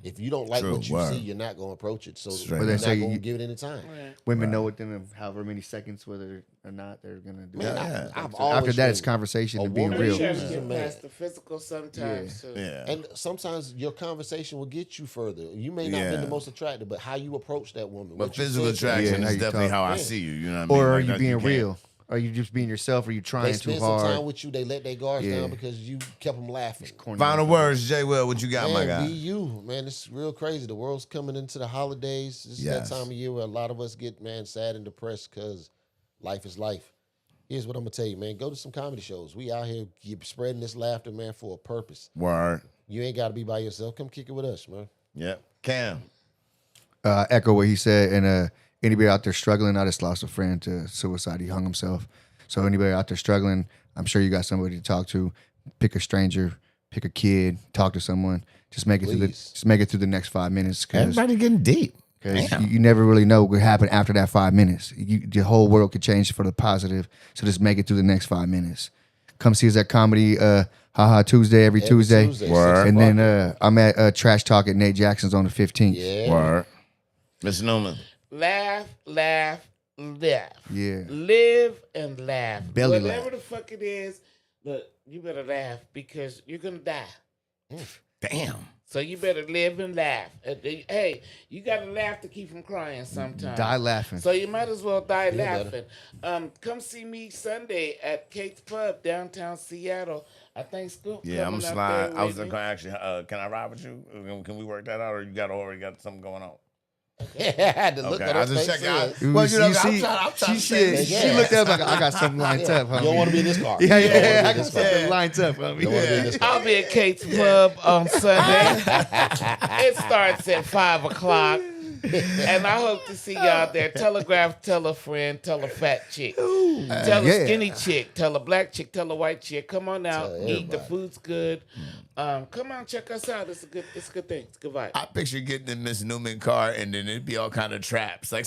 If you don't like what you see, you're not going to approach it. So you're not going to give it any time. Women know within however many seconds whether or not they're gonna do it. After that, it's conversation and being real. You have to get past the physical sometimes. And sometimes your conversation will get you further. You may not be the most attractive, but how you approach that woman. But physical attraction is definitely how I see you. You know what I mean? Or are you being real? Are you just being yourself? Or are you trying too hard? They spend some time with you. They let their guards down because you kept them laughing. Final words, Jay Will. What you got, man, my guy? Be you, man. It's real crazy. The world's coming into the holidays. This is that time of year where a lot of us get, man, sad and depressed because life is life. Here's what I'm gonna tell you, man. Go to some comedy shows. We out here spreading this laughter, man, for a purpose. Word. You ain't got to be by yourself. Come kick it with us, man. Yep. Cam. Echo what he said. And anybody out there struggling, I just lost a friend to suicide. He hung himself. So anybody out there struggling, I'm sure you got somebody to talk to. Pick a stranger, pick a kid, talk to someone. Just make it through the next 5 minutes. Everybody getting deep. Because you never really know what happened after that 5 minutes. The whole world could change for the positive. So just make it through the next 5 minutes. Come see us at Comedy Haha Tuesday every Tuesday. Word. And then I'm at Trash Talk at Nate Jackson's on the 15th. Yeah. Word. Mr. Newman. Laugh, laugh, laugh. Yeah. Live and laugh. Belly Whatever laugh. the fuck it is, look, you better laugh because you're going to die. Damn. So you better live and laugh. Hey, you got to laugh to keep from crying sometimes. Die laughing. So you might as well die laughing. Come see me Sunday at Kate's Pub, downtown Seattle. I think Scoop Yeah, I'm coming up slide. there I was with me. going to actually, can I ride with you? Can we work that out, or you already got something going on? I had to look Okay, at I her just face. check out. Well, you know, I'm trying to say. she looked up like, I got something lined up. You don't want to be in this car. Yeah, I got something lined up. Homie. Don't want to be in this car. I'll be at Kate's Pub on Sunday. It starts at 5 o'clock. And I hope to see y'all there. Telegraph, tell a friend, tell a fat chick. Tell a skinny chick, tell a black chick, tell a white chick. Come on out, eat. The food's good. Come on, check us out. It's a good thing. It's a good vibe. I picture getting in Miss Newman car and then it'd be all kind of traps. Like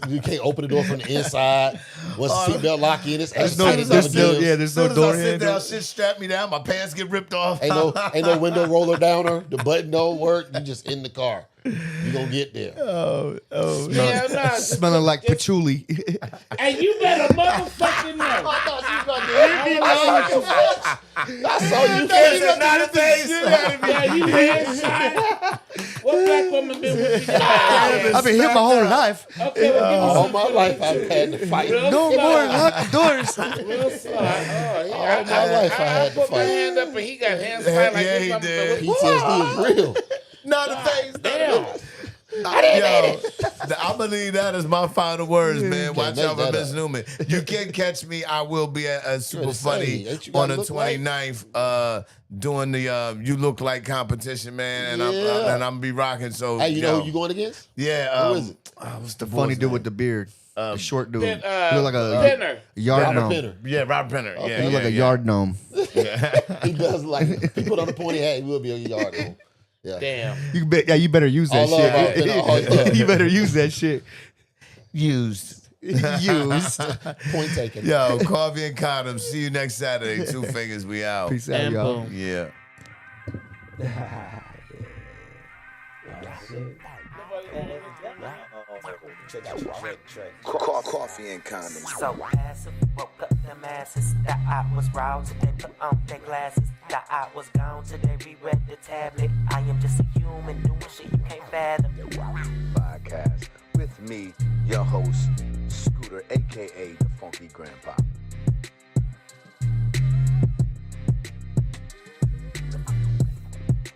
you can't open the door from the inside. Once the seatbelt lock in, there's no door handle. Shit strap me down. My pants get ripped off. Ain't no window roller downer. The button don't work. You just in the car. You gonna get there. Smelling like patchouli. And you better motherfucking know. I thought you was gonna I saw you. It's not a face. Yeah, you headshot. What black woman been with you? I've been here my whole life. Okay, all my life I've had to fight. No more lock the doors. Real slow. All my life I had to put my fight. hand up and he got hands tied like this. He did. PTSD is real. Not a face. Damn. Yo, I'm gonna leave that as my final words, man. Watch out for Miss Newman. You can catch me. I will be at Super Funny on the 29th doing the You Look Like competition, man. And I'm gonna be rocking. So hey, you know who you going against? Yeah. Who is it? What's the funny dude with the beard? The short dude. He look like Penner. yard gnome. Yeah, Rob Penner. Okay. Yeah, He look like a yard gnome. He does like he put on a pointy hat. He will be a yard gnome. Yeah. Damn. You better use that shit. You better use that shit. Used. Point taken. Yo, Coffee and Condoms. See you next Saturday. Two fingers, we out. Peace out, y'all. Boom. Yeah. Coffee and Condoms. So passive, woke up them asses. That I was roused today, put on their glasses. That I was gone today, reread the tablet. I am just a human doing shit you can't fathom. Podcast with me, your host, Scooter, aka the Funky Grandpa.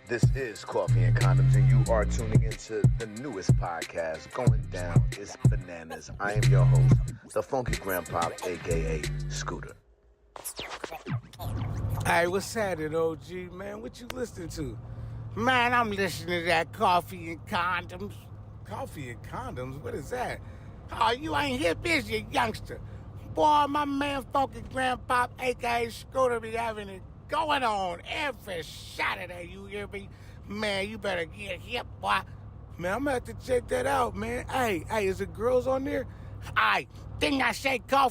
This is Coffee and Condoms, and you are tuning into the newest podcast going down. It's bananas. I am your host, the Funky Grandpa, aka Scooter. Hey, what's happening, OG, man? What you listening to? Man, I'm listening to that Coffee and Condoms. Coffee and Condoms? What is that? Oh, you ain't hip, is you, youngster? Boy, my man Funky Grandpa, aka Scooter, be having it going on every Saturday, you hear me? Man, you better get hip, boy. Man, I'm gonna have to check that out, man. Hey, is it girls on there? Didn't I say coffee?